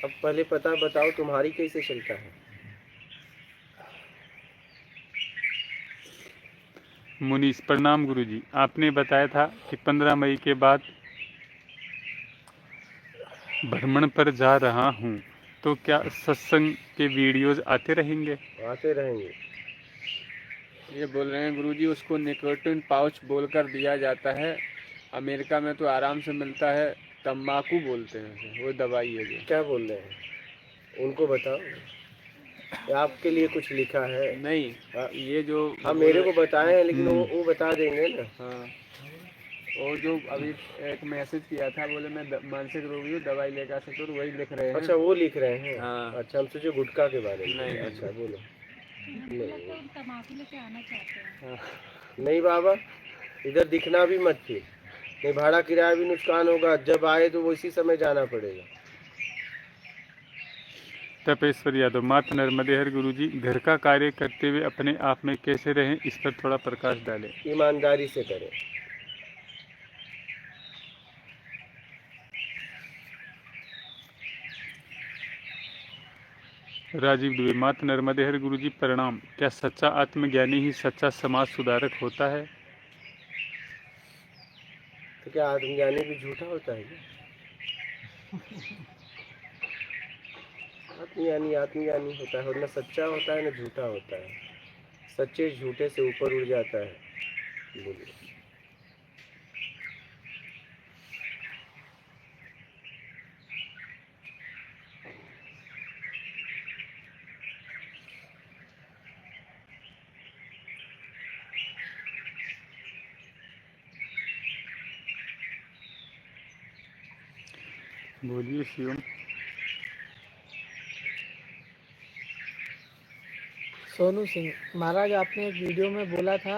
अब पहले पता बताओ तुम्हारी कैसे चलता है? मुनीष, प्रणाम गुरुजी, आपने बताया था कि 15 मई के बाद भ्रमण पर जा रहा हूँ, तो क्या सत्संग के वीडियोज आते रहेंगे? आते रहेंगे। ये बोल रहे हैं गुरुजी, उसको निकोटिन पाउच बोलकर दिया जाता है। अमेरिका में तो आराम से मिलता है, तम्बाकू बोलते हैं उसे, वो दवाई है जो। क्या बोल रहे हैं उनको बताओ, आपके लिए कुछ लिखा है? नहीं, हाँ। ये जो हाँ मेरे को बताए हैं, लेकिन वो बता देंगे ना। हाँ, और जो अभी एक मैसेज किया था, बोले मैं मानसिक रोगी हूँ, दवाई लेकर आ सकते हो, तो वही लिख रहे हैं। अच्छा वो लिख रहे हैं। हाँ। अच्छा हम सोचे गुटखा के बारे में। नहीं। अच्छा बोलो। मतलब तो हम तम्बाकू लेके आना चाहते हैं। हाँ। नहीं बाबा, इधर दिखना भी मत फिर, नहीं भाड़ा किराया भी नुकसान होगा। जब आए तो वो इसी समय जाना पड़ेगा। तपेश्वर यादव, माता नर्मदे हर गुरुजी, घर का कार्य करते हुए अपने आप में कैसे रहें, इस पर थोड़ा प्रकाश डालें। ईमानदारी से करें। राजीव दुबे, माता नर्मदे हर गुरुजी, प्रणाम, क्या सच्चा आत्मज्ञानी ही सच्चा समाज सुधारक होता है? तो क्या आत्मज्ञानी भी झूठा होता है क्या? आत्मज्ञानी होता है, और ना सच्चा होता है ना झूठा होता है। सच्चे झूठे से ऊपर उड़ जाता है। बोलिए। बोलिए शिवम। सोनू सिंह, महाराज आपने एक वीडियो में बोला था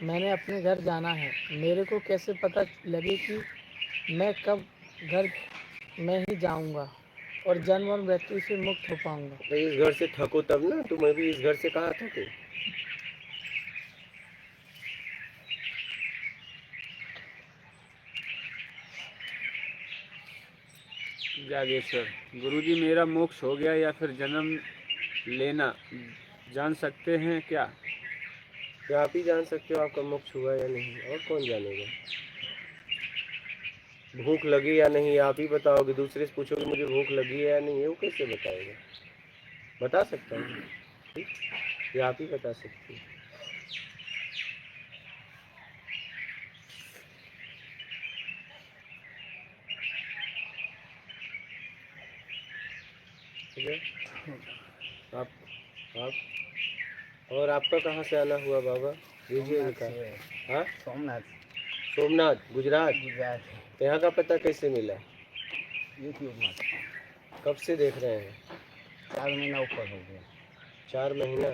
मैंने अपने घर जाना है, मेरे को कैसे पता लगे कि मैं कब घर में ही जाऊंगा और जन्म और मृत्यु से मुक्त हो पाऊंगा? तो इस घर से थको तब ना, तुम्हें भी इस घर से कहाँ थके? जागेश्वर, गुरुजी मेरा मोक्ष हो गया या फिर जन्म लेना, जान सकते हैं क्या? क्या आप ही जान सकते हो आपका मोक्ष हुआ या नहीं, और कौन जानेगा? भूख लगी या नहीं आप ही बताओगे। दूसरे से पूछोगे मुझे भूख लगी है या नहीं, है वो कैसे बताएगा? बता सकता हूँ, ये आप ही बता सकते हो। ठीक है? आप और आपका कहाँ से आना हुआ बाबा? दीजिए इनका। हाँ, सोमनाथ सोमनाथ, गुजरात। गुजरात तो यहाँ का पता कैसे मिला? यूट्यूब में कब से देख रहे हैं? 4 महीना ऊपर हो गया। 4 महीना।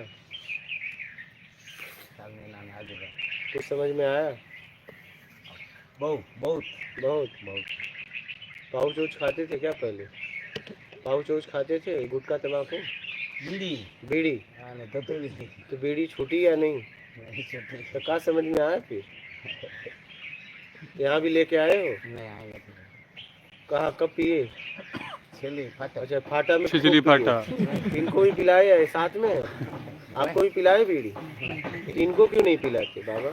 4 महीना में आ गया। कुछ समझ में आया? बहुत बहुत बहुत। बहुत पाउच वूच खाते थे क्या पहले? पाउच वूच खाते थे, गुटखा तम्बाकू? बीड़ी बीड़ी? हाँ धतूरी तो बीड़ी छूटी या नहीं? नहीं छोटी तो कहाँ समझ में आया फिर? यहाँ भी लेके आए हो? नहीं आएगा कहाँ, कब पिए? छेली फाटा अच्छा, फाटा में छिछली खूब पिए। फाटा। इनको भी पिलाए है साथ में? आपको भी पिलाए बीड़ी? इनको क्यों नहीं पिलाते बाबा?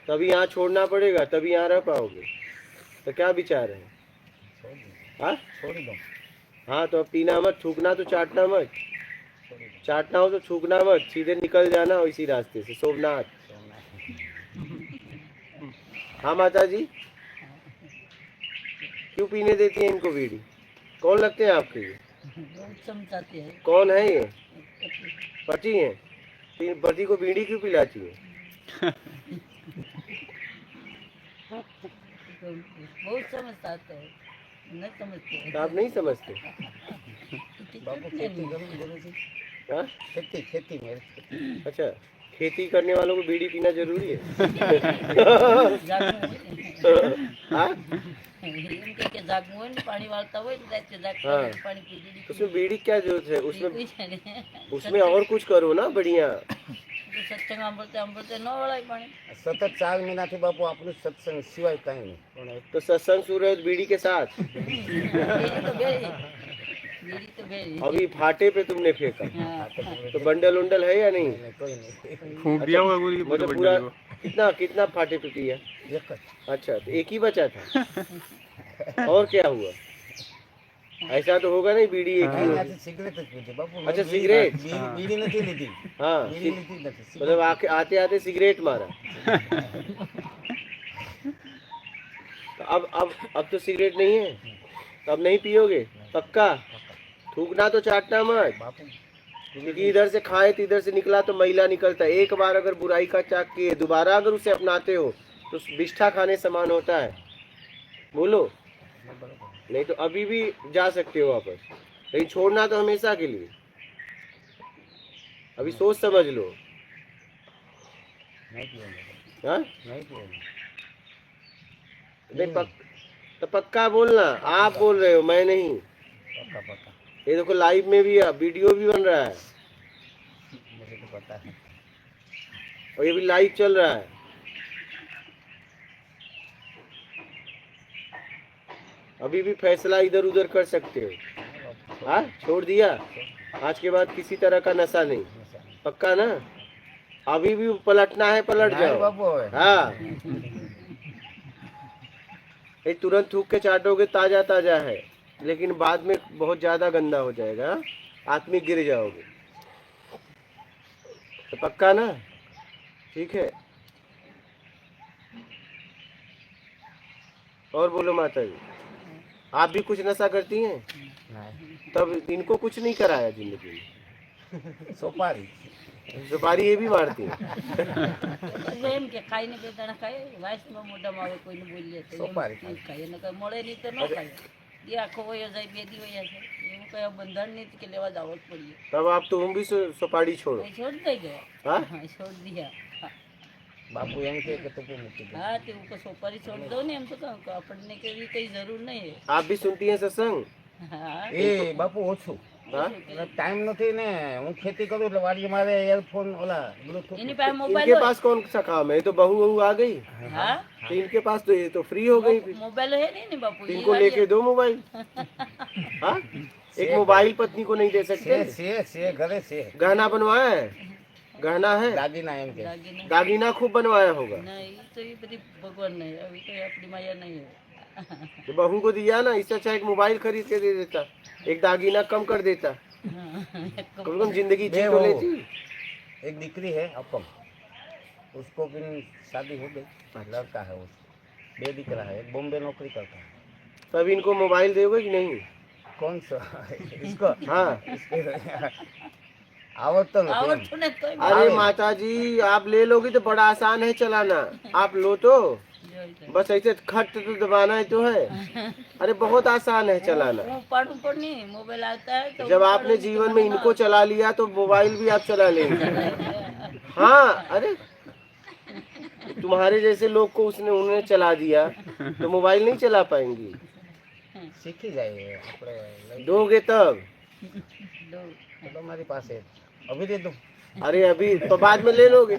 तभी यहाँ छोड़ना पड़ेगा, तभी यहाँ रह पाओगे। तो क्या विचार है? हाँ, छोड़ दो हाँ, तो अब पीना मत, थूकना तो चाटना मत। चाटना हो तो थूकना मत, सीधे निकल जाना इसी रास्ते से, सोमनाथ। हाँ माता जी, क्यों पीने देती हैं इनको बीड़ी? कौन लगते हैं आपके ये? समझाते हैं कौन है ये? पति हैं? पति को बीड़ी क्यों पिलाती है? तो बहुत समझते हैं, नहीं समझते तो आप नहीं समझते? बाबू खेती करूँ गुरु जी हाँ? खेती मेरे अच्छा, खेती करने वालों को बीड़ी पीना जरूरी है? हाँ? जागमू है पानी वालता हुआ हाँ। पानी पी उसमें बीड़ी क्या जरूरत है? उसमें उसमें उसमें और कुछ करो ना बढ़िया। सत्संग अंबरते न वळाय पाणी सतत 4 महीनाથી બાપુ આપણું સત્સંગ સિવાય કાંઈ नहीं પણ तो सत्संग सूरज बीड़ी के साथ बीड़ी तो बेरी अभी फाटे पे तुमने फेंका, तो बंडल उंडल है या नहीं? कोई नहीं फूंक दिया होगा गुरु जी पूरे मतलब पूरा बंडल को। कितना कितना फाटे पे पिया? एक જ अच्छा, तो एक ही बचा था? और क्या हुआ? ऐसा तो होगा नहीं, बीड़ी एक ही होगी। આથી સિગરેટ જ પીધી બાપુ अच्छा, सिगरेट। બીડી નથી લીધી हाँ, બીડી લીધી નથી मतलब आते आते सिगरेट मारा। तो अब तो सिगरेट नहीं है, तो अब नहीं पियोगे पक्का? थूकना तो चाटना मत, બાપુ क्योंकि इधर से खाए तो इधर से निकला तो मैला निकलता है। एक बार अगर बुराई का चाक किए, दोबारा अगर उसे अपनाते हो तो बिष्ठा खाने समान होता है। बोलो, नहीं तो अभी भी जा सकते हो वापस, लेकिन छोड़ना तो हमेशा के लिए। अभी सोच समझ लो। નહીં પીવાનું हाँ? નહીં પીવાનું नहीं तो पक्का बोलना, आप बोल रहे हो, मैं नहीं। પક્કા પક્કા ये देखो लाइव में भी वीडियो भी बन रहा है मुझे तो पता है और ये भी लाइव चल रहा है। अभी भी फैसला इधर उधर कर सकते हो। हाँ, छोड़ दिया? आज के बाद किसी तरह का नशा नहीं, पक्का ना? अभी भी पलटना है, पलट नहीं जाओ। बाबू है हाँ, ये तुरंत थूक के चाटोगे ताजा ताजा है, लेकिन बाद में बहुत ज्यादा गंदा हो जाएगा, आत्मिक गिर जाओगे। तो पक्का ना? ठीक है। और बोलो माता जी, आप भी कुछ नशा करती हैं? नहीं तब इनको कुछ नहीं कराया जिंदगी में? सोपारी सुपारी ये भी मारती है? એમ કે ખાઈને બે દાણા ખાય વાસમાં મોઢામાં આવે કોઈને બોલીએ તો એમ સોપારી કેવું ખાય એને કઈ મળે નહીં તો ન ખાય એ આખો વયો જાય 2 દી વયા છે એવું કઈ બંધન નહીં કે લેવા જાવ જ પડીએ तब आप तुम भी सुपारी छोड़ो। છોડ દઈ ગયા हाँ? હા છોડ દિયા बापू एम के तुपू मूकी दे હા તે હું સોપારી છોડ દો ને એમ તો કહું કે આપણને કેવી કઈ જરૂર નહીં है आप भी सुनती हैं सत्संग? હા ए बापू ओछू हाँ? टाइम નથી ને હું ખેતી કરું એટલે વાડીએ મારે એરફોન ઓલા બ્લૂટૂથ એની પાસે મોબાઈલ इनके હોય पास कौन सा काम है? ये तो बहू बहू आ गई, હા तो इनके पास तो ये तो फ्री हो गई फिर। મોબાઈલ है नहीं ने बापू इनको लेके दो मोबाइल। हाँ? एक मोबाइल पत्नी को नहीं दे છે सकते? છે ઘરે છે गहना बनवाया है? गहना है? દાગીના એમ કે दागिना दागीना खूब बनवाया होगा। नहीं तो ये बड़ी भगवान नहीं है अभी तो ये अपनी माया नहीं है तो बहू को दिया ना, इससे अच्छा एक मोबाइल खरीद के दे देता, एक दागीना कम कर देता, कम से कम जिंदगी जी तो वो। लेती। एक दीकरी है अपम उसको भी शादी हो गई लड़का है उसको 2 दीकरा है एक बॉम्बे नौकरी करता है तब इनको मोबाइल दोगे कि नहीं? कौन सा इसको हाँ आवत तो नहीं अरे माता जी आप ले लोगी तो बड़ा आसान है चलाना। आप लो तो बस ऐसे खट तो दबाना है तो है। अरे बहुत आसान है चलाना। मोबाइल आता है तो जब आपने जीवन में इनको चला लिया तो मोबाइल भी आप चला लेंगे। हाँ अरे तुम्हारे जैसे लोग को उन्होंने चला दिया तो मोबाइल नहीं चला पाएंगी। सीखी जाए આપણે दोगे तब। तो हमारे पास है अभी दे दो। अरे अभी तो बाद में ले लोगे।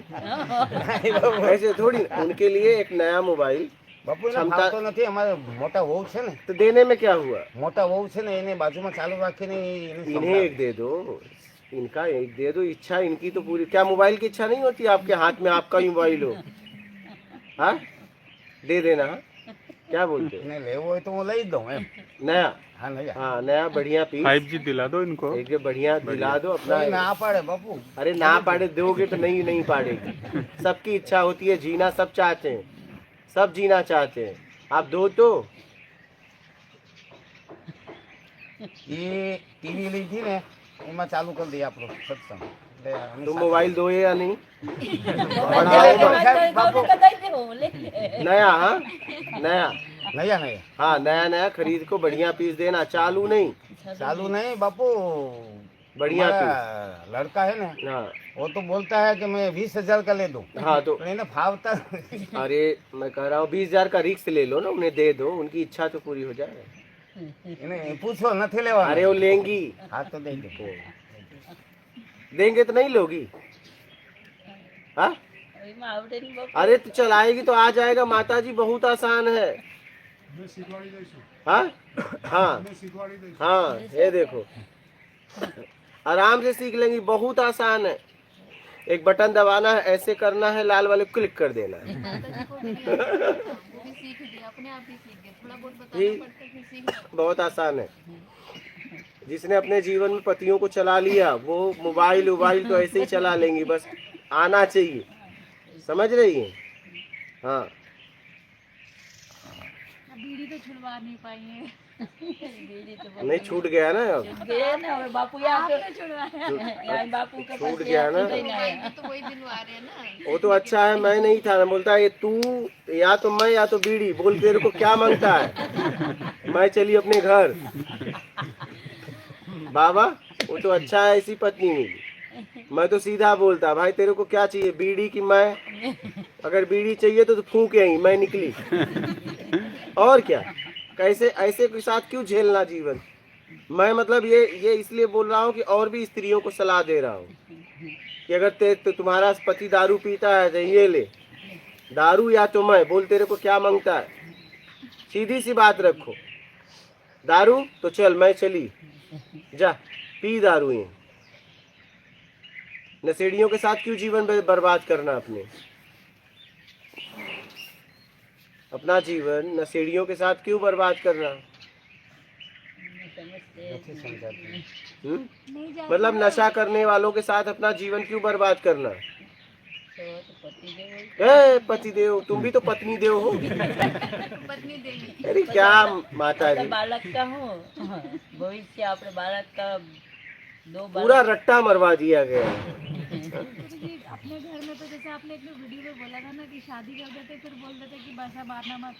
ऐसे थोड़ी। उनके लिए एक नया मोबाइल બાપુ એને क्षमता ફાવતો નથી અમારે મોટા વહુ છે ને तो देने में क्या हुआ। મોટા વહુ છે ને એને બાજુમાં ચાલુ રાખીને એને इन्हें एक दे दो। इनका एक दे दो। इच्छा इनकी तो पूरी। क्या मोबाइल की इच्छा नहीं होती आपके हाथ में आपका ही मोबाइल हो। हाँ दे देना। क्या बोलते हो। એને લેવો હોય તો હું લઈ જ દઉં એમ नया। હા નહીં हाँ नया बढ़िया पीस 5G दिला दो इनको। एक बढ़िया दिला दो अपना। કોઈ ના પાડે બાપુ अरे ना पाड़े दोगे तो नहीं पाड़ेगी। सबकी इच्छा होती है जीना। सब चाहते हैं। सब जीना चाहते हैं। आप दो तो। એ ટીવી લીધી ને એમાં ચાલુ કરી દઈએ આપણો સત્સંગ એટલે અમે तुम સાથે- मोबाइल दो या नहीं। બાપુ नया। हाँ नया। નયા નયા हाँ नया खरीद को बढ़िया पीस देना। चालू नहीं ચાલू नहीं बापू बढ़िया हमारा पीस। लड़का है ना हाँ वो तो बोलता है कि मैं 20,000 का ले दूं हाँ तो तो इन्हें फावता अरे मैं कह रहा हूँ 20,000 का रिक्स ले लो ना। उन्हें दे दो। उनकी इच्छा तो पूरी हो जाए। इन्हें पूछो नहीं लेवा अरे वो लेंगी। हाँ तो दे दो देंगे तो नहीं लोगी। हाँ अरे तो चलाएगी तो आ जाएगा माता जी। बहुत आसान है। हाँ हाँ हाँ ये देखो आराम से सीख लेंगी। बहुत आसान है। एक बटन दबाना है ऐसे करना है लाल वाले क्लिक कर देना है। जी, बहुत आसान है। जिसने अपने जीवन में पतियों को चला लिया वो मोबाइल तो ऐसे ही चला लेंगी। बस आना चाहिए। समझ रही है। हाँ बीड़ी तो छुड़वा नहीं पाई है। नहीं छूट गया ना अब। बापू आपने छुड़वाया। बापू के छूट गया ना। तो वही दिलवा रहे हैं ना। वो तो अच्छा है। मैं नहीं था ना। बोलता है ये तू या तो मैं या तो बीड़ी। बोल तेरे को क्या मांगता है। मैं चली अपने घर। बाबा वो तो अच्छा है ऐसी पत्नी मिली। मैं तो सीधा बोलता भाई तेरे को क्या चाहिए बीड़ी की। मैं अगर बीड़ी चाहिए तो फूंक यहीं। मैं निकली और क्या। कैसे ऐसे के साथ क्यों झेलना जीवन। मैं मतलब ये इसलिए बोल रहा हूँ कि और भी स्त्रियों को सलाह दे रहा हूँ कि अगर तो तुम्हारा पति दारू पीता है तो ये ले दारू या तो मैं। बोल तेरे को क्या मांगता है। सीधी सी बात रखो। दारू तो चल मैं चली जा पी दारू। ये नशेड़ियों के साथ क्यों जीवन बर्बाद करना अपना जीवन नशेड़ियों के साथ क्यों बर्बाद करना। मतलब नशा करने वालों के साथ अपना जीवन क्यों बर्बाद करना। पति देव तुम भी तो पत्नी देव हो। पत्नी देवी। अरे क्या माता जी बालक का हो भविष्य अपने बालक का पूरा रट्टा मरवा दिया गया। जी अपने घर में तो जैसे आपने एक वीडियो में बोला था ना कि शादी कर देते फिर बोल देते कि बसा मारना मत।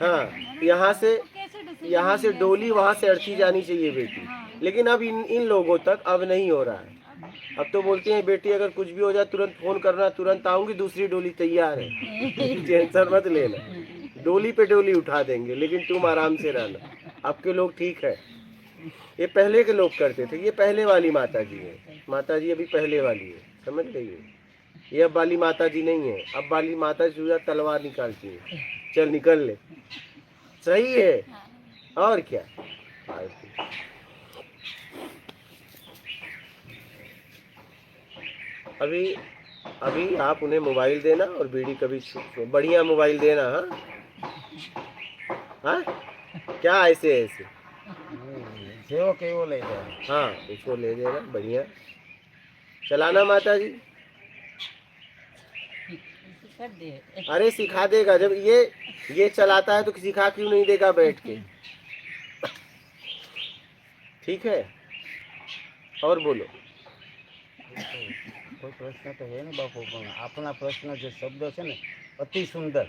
हाँ यहाँ से डोली वहाँ से अड़ती जानी चाहिए बेटी। लेकिन अब इन लोगों तक अब नहीं हो रहा है। अब तो बोलते हैं बेटी अगर कुछ भी हो जाए तुरंत फोन करना तुरंत आऊंगी। दूसरी डोली तैयार है। टेंशन मत लेना। डोली पे डोली उठा देंगे लेकिन तुम आराम से रहना। आपके लोग ठीक है। ये पहले के लोग करते थे। ये पहले वाली माता जी है। माता जी अभी पहले वाली है। समझ रही है। ये अब वाली माता जी नहीं है। अब वाली माता जी जो तलवार निकालती है। चल निकल ले। सही है और क्या। अभी आप उन्हें मोबाइल देना और बीड़ी कभी बढ़िया मोबाइल देना। हाँ क्या ऐसे जेवो केवो ले जाए। हाँ उसको ले देना बढ़िया चलाना माता जी। अरे सिखा देगा। जब ये चलाता है तो सिखा क्यों नहीं देगा बैठ के। ठीक है, और बोलो। કોઈ પ્રશ્ન તો હે ને બાપુ, પણ આપણા પ્રશ્ન જે શબ્દો છે ને અતિ સુંદર,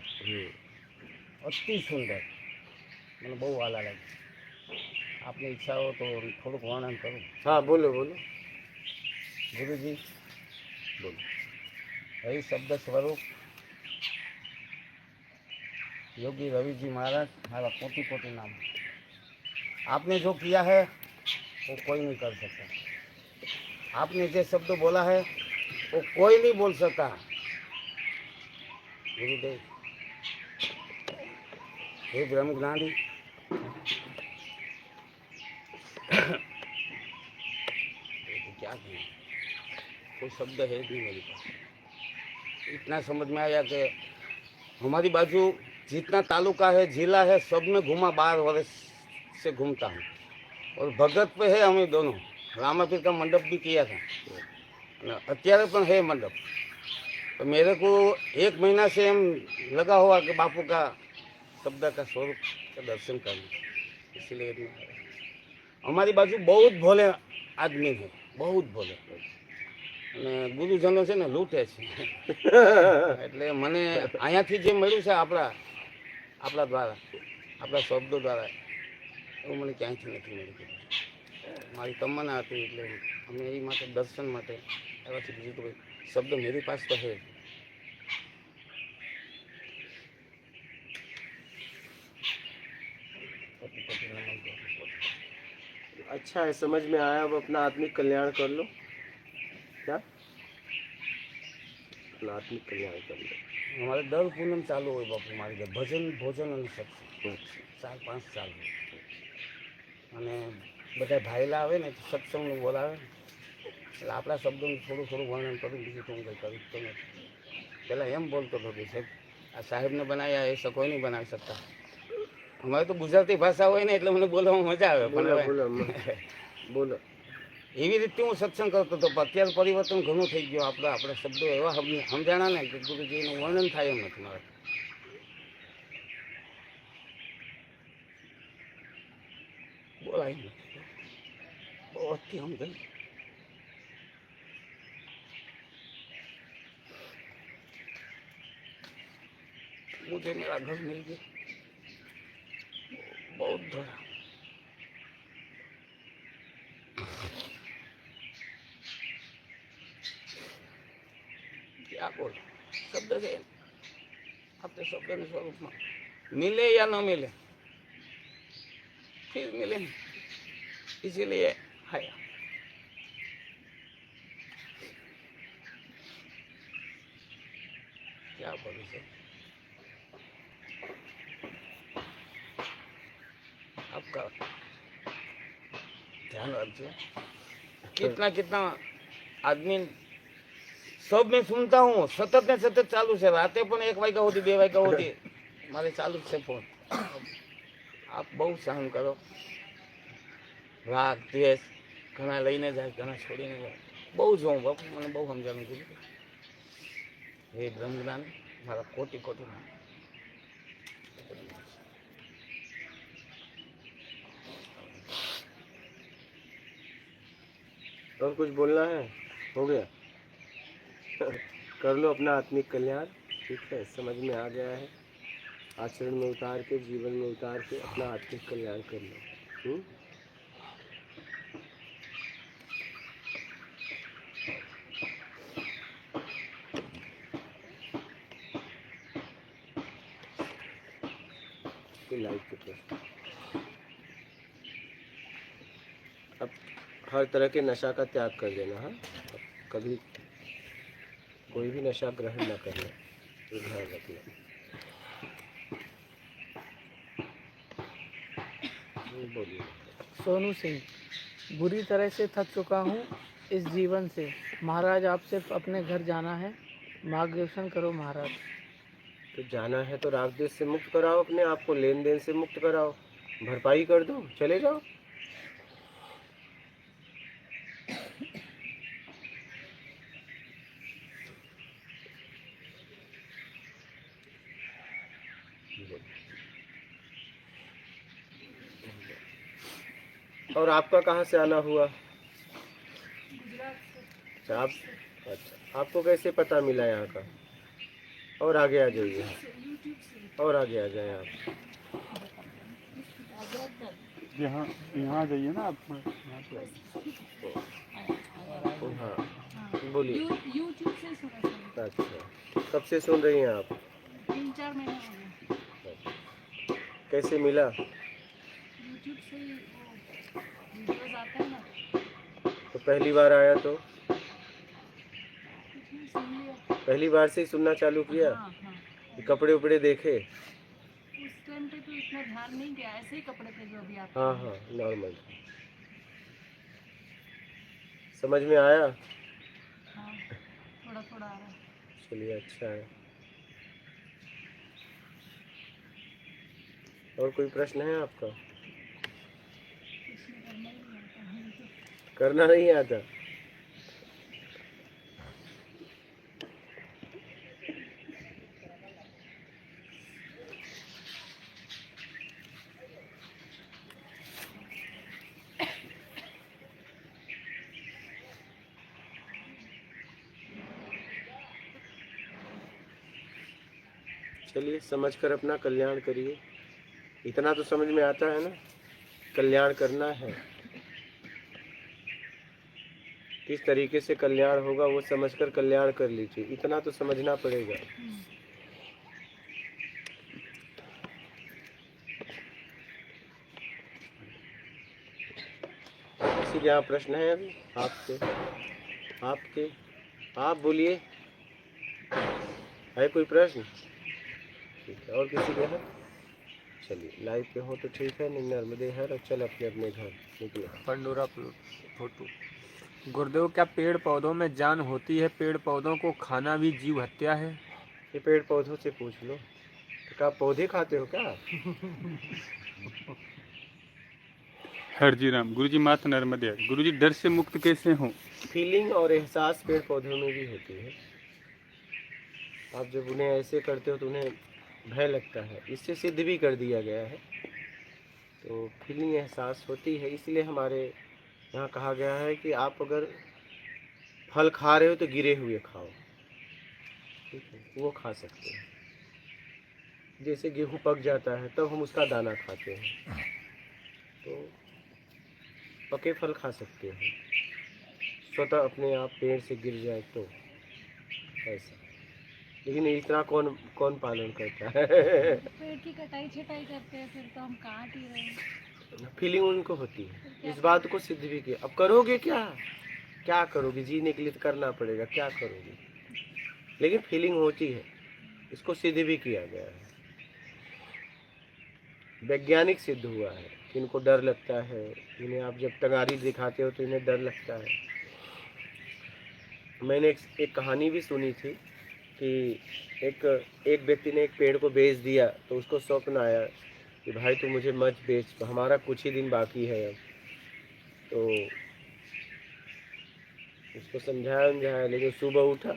અતિ સુંદર, મને બહુ વાલા લાગે. આપની ઈચ્છા હો તો થોડુંક વર્ણન કરું. हाँ बोलो बोलो ગુરુજી, बोलो। હરિ શબ્દ સ્વરૂપ योगी रवि जी महाराज, मारा कोटि कोटि नाम. आपने जो किया है वो कोई नहीं कर सकता. आपने जो शब्द बोला है वो कोई नहीं बोल सकता. गुरुदेव, हे ब्रह्म ज्ञानी, क्या कहें, कोई शब्द है नहीं मेरे पास. इतना समझ में आया कि हमारी बाजू जितना तालुका है, जिला है, सब में घूमा, 12 वर्ष से घूमता हूँ. और भगत पे है हमें दोनों. रामापीर का मंडप भी किया था, અત્યારે પણ है मंडप. तो मेरे को 1 महीना से हम लगा हुआ कि बापू का शब्द का स्वरूप का दर्शन करना. इसलिए हमारी बाजू बहुत भोले आदमी है, बहुत भोले. અને ગુરુજનો છે ને લૂંટે છે. એટલે મને અહીંયાથી જે મળ્યું છે આપણા દ્વારા, આપણા શબ્દો દ્વારા, એવું મને ક્યાંયથી નથી મળ્યું. મારી તમન્ના હતી એટલે અમે એ માટે દર્શન માટે આવ્યા છીએ. બીજું તો કોઈ શબ્દ મેરી પાસ તો હે. अच्छा है, समझ में आया। अब अपना आत्मिक कल्याण कर लो। क्या? अपना आत्मिक कल्याण कर लो। અમારે દર પૂનમ ચાલુ હોય બાપુ મારી ઘરે ભજન, ભોજન અને સત્સંગ 4-5 ચાલુ. અને બધા ભાઈલા આવે ને સત્સંગનું બોલાવે, એટલે આપણા શબ્દોનું થોડું થોડું વર્ણન કરું. બીજું તો હું કંઈ કરું તો નથી. પહેલાં એમ બોલતો હતો કે સાહેબ આ સાહેબને બનાવ્યા એ કોઈ નહીં બનાવી શકતા. અમારે તો ગુજરાતી ભાષા હોય ને એટલે મને બોલવામાં મજા આવે. बोलो પણ बोलो बोलो। એવી રીતે હું સત્સંગ કરતો હતો. પણ અત્યારે પરિવર્તન ઘણું થઈ ગયું. આપણા શબ્દો એવા સમજાણા ને કે ગુરુજીનું વર્ણન થાય એમ નથી મારે. બોલાય નહીં, બહુ અતિ સમજાય. मुझे मेरा घर मिल गया, बहुत धरा. क्या बोल शब्द से अपने शब्द के स्वरूप में मिले या न मिले, फिर मिले, इसीलिए आया. क्या बोलूं सर, आपका ध्यान रखिए. कितना कितना आदमी सब मैं सुनता हूँ, सतत ने सतत चालू से. राते पण 1 वाग्या होती, 2 वाग्या होती, मारे चालू से फोन. आप बहुत सहन करो. राग द्वेष घना लईने जाए, घना छोड़ीने जाए. बहुत જોઉં બાપુ, મને બહુ સમજાણું કીધું. હે બ્રહ્મ જ્ઞાન, મારા કોટી કોટી નામ. और कुछ बोलना है? हो गया? कर लो अपना आत्मिक कल्याण। ठीक है, समझ में आ गया है। आचरण में उतार के, जीवन में उतार के अपना आत्मिक कल्याण कर लो। लाइफ के प्रश्न। अब हर तरह के नशा का त्याग कर देना। हाँ, कभी कोई भी नशा ग्रहण न करना, ये ध्यान रखना। बोलिए। सोनू सिंह, बुरी तरह से थक चुका हूँ इस जीवन से। महाराज आपसे अपने घर जाना है, मार्गदर्शन करो महाराज। तो जाना है तो राग द्वेष से मुक्त कराओ, अपने आप को लेन देन से मुक्त कराओ, भरपाई कर दो, चले जाओ। और आपका कहाँ से आना हुआ? अच्छा आपको कैसे पता मिला यहाँ का? और आगे आ जाइए, और आगे आ जाए आप। यहाँ यहाँ आ जाइए ना आप। हाँ बोलिए। यूट्यूब से सुना था। अच्छा, कब से सुन रही हैं आप? 3-4 महीने हो गए। कैसे मिला? यूट्यूब से ही वो वीडियोस आते हैं ना, तो पहली बार आया तो कुछ नहीं सुन लिया। पहली बार से ही सुनना चालू किया? हाँ हाँ, कि कपड़े उपड़े देखे? उस टाइम पे तो इतना ध्यान नहीं गया, ऐसे ही कपड़े थे जो अभी आप। हाँ हाँ, नॉर्मल। समझ में आया? हाँ, थोड़ा थोड़ा आ रहा है। चलिए अच्छा है। और कोई प्रश्न है आपका? कुछ नहीं करना ही नहीं आता हमें तो। करना नहीं आता? चलिए समझकर अपना कल्याण करिए। इतना तो समझ में आता है ना, कल्याण करना है। किस तरीके से कल्याण होगा वो समझकर कल्याण कर लीजिए, इतना तो समझना पड़ेगा। किसी के यहाँ प्रश्न है अभी आपके? आप बोलिए, है कोई प्रश्न? ठीक है, और किसी के है? चलिए लाइव पे हो तो ठीक है, नहीं नर्मदे है और चल अपने अपने घर निकले। Pandora photo. गुरुदेव, क्या पेड़ पौधों में जान होती है? पेड़ पौधों को खाना भी जीव हत्या है? ये पेड़ पौधों से पूछ लो। तो क्या पौधे खाते हो क्या? हरजी राम। गुरुजी माता नर्मदे। गुरुजी, डर से मुक्त कैसे हों? फीलिंग और एहसास पेड़ पौधों में भी होती है। आप जब उन्हें ऐसे करते हो तो उन्हें भय लगता है, इससे सिद्ध भी कर दिया गया है। तो फीलिंग एहसास होती है, इसलिए हमारे यहाँ कहा गया है कि आप अगर फल खा रहे हो तो गिरे हुए खाओ, ठीक है, वो खा सकते हैं। जैसे गेहूँ पक जाता है तब हम उसका दाना खाते हैं, तो पके फल खा सकते हैं। स्वतः अपने आप पेड़ से गिर जाए तो ऐसा, लेकिन इतना कौन पालन करता है? पेड़ की कटाई छटाई करते हैं फिर तो हम काट ही रहे हैं। फीलिंग उनको होती है, इस बात को सिद्ध भी किया। अब करोगे क्या करोगे? जीने के लिए तो करना पड़ेगा, क्या करोगे? लेकिन फीलिंग होती है, इसको सिद्ध भी किया गया है, वैज्ञानिक सिद्ध हुआ है कि इनको डर लगता है। इन्हें आप जब टंगारी दिखाते हो तो इन्हें डर लगता है। मैंने एक कहानी भी सुनी थी कि एक व्यक्ति ने एक पेड़ को बेच दिया, तो उसको स्वप्न आया कि भाई तू मुझे मत बेच, तो हमारा कुछ ही दिन बाकी है अब। तो उसको समझाया, लेकिन सुबह उठा,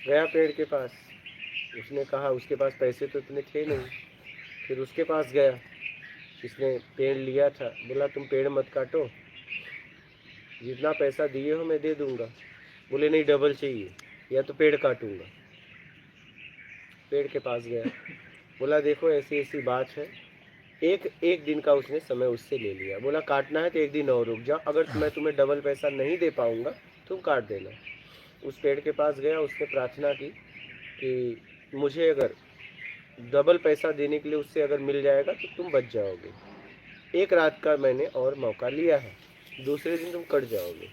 गया पेड़ के पास। उसने कहा, उसके पास पैसे तो इतने थे नहीं। फिर उसके पास गया, जिसने पेड़ लिया था, बोला तुम पेड़ मत काटो, जितना पैसा दिए हो मैं दे दूंगा। बोले नहीं, डबल चाहिए, या तो पेड़ काटूंगा। पेड़ के पास गया, बोला देखो ऐसी ऐसी बात है। एक दिन का उसने समय उससे ले लिया। बोला काटना है तो एक दिन और रुक जाओ, अगर मैं तुम्हें डबल पैसा नहीं दे पाऊंगा तुम काट देना। उस पेड़ के पास गया, उसने प्रार्थना की कि मुझे अगर डबल पैसा देने के लिए उससे अगर मिल जाएगा तो तुम बच जाओगे। एक रात का मैंने और मौका लिया है, दूसरे दिन तुम कट जाओगे।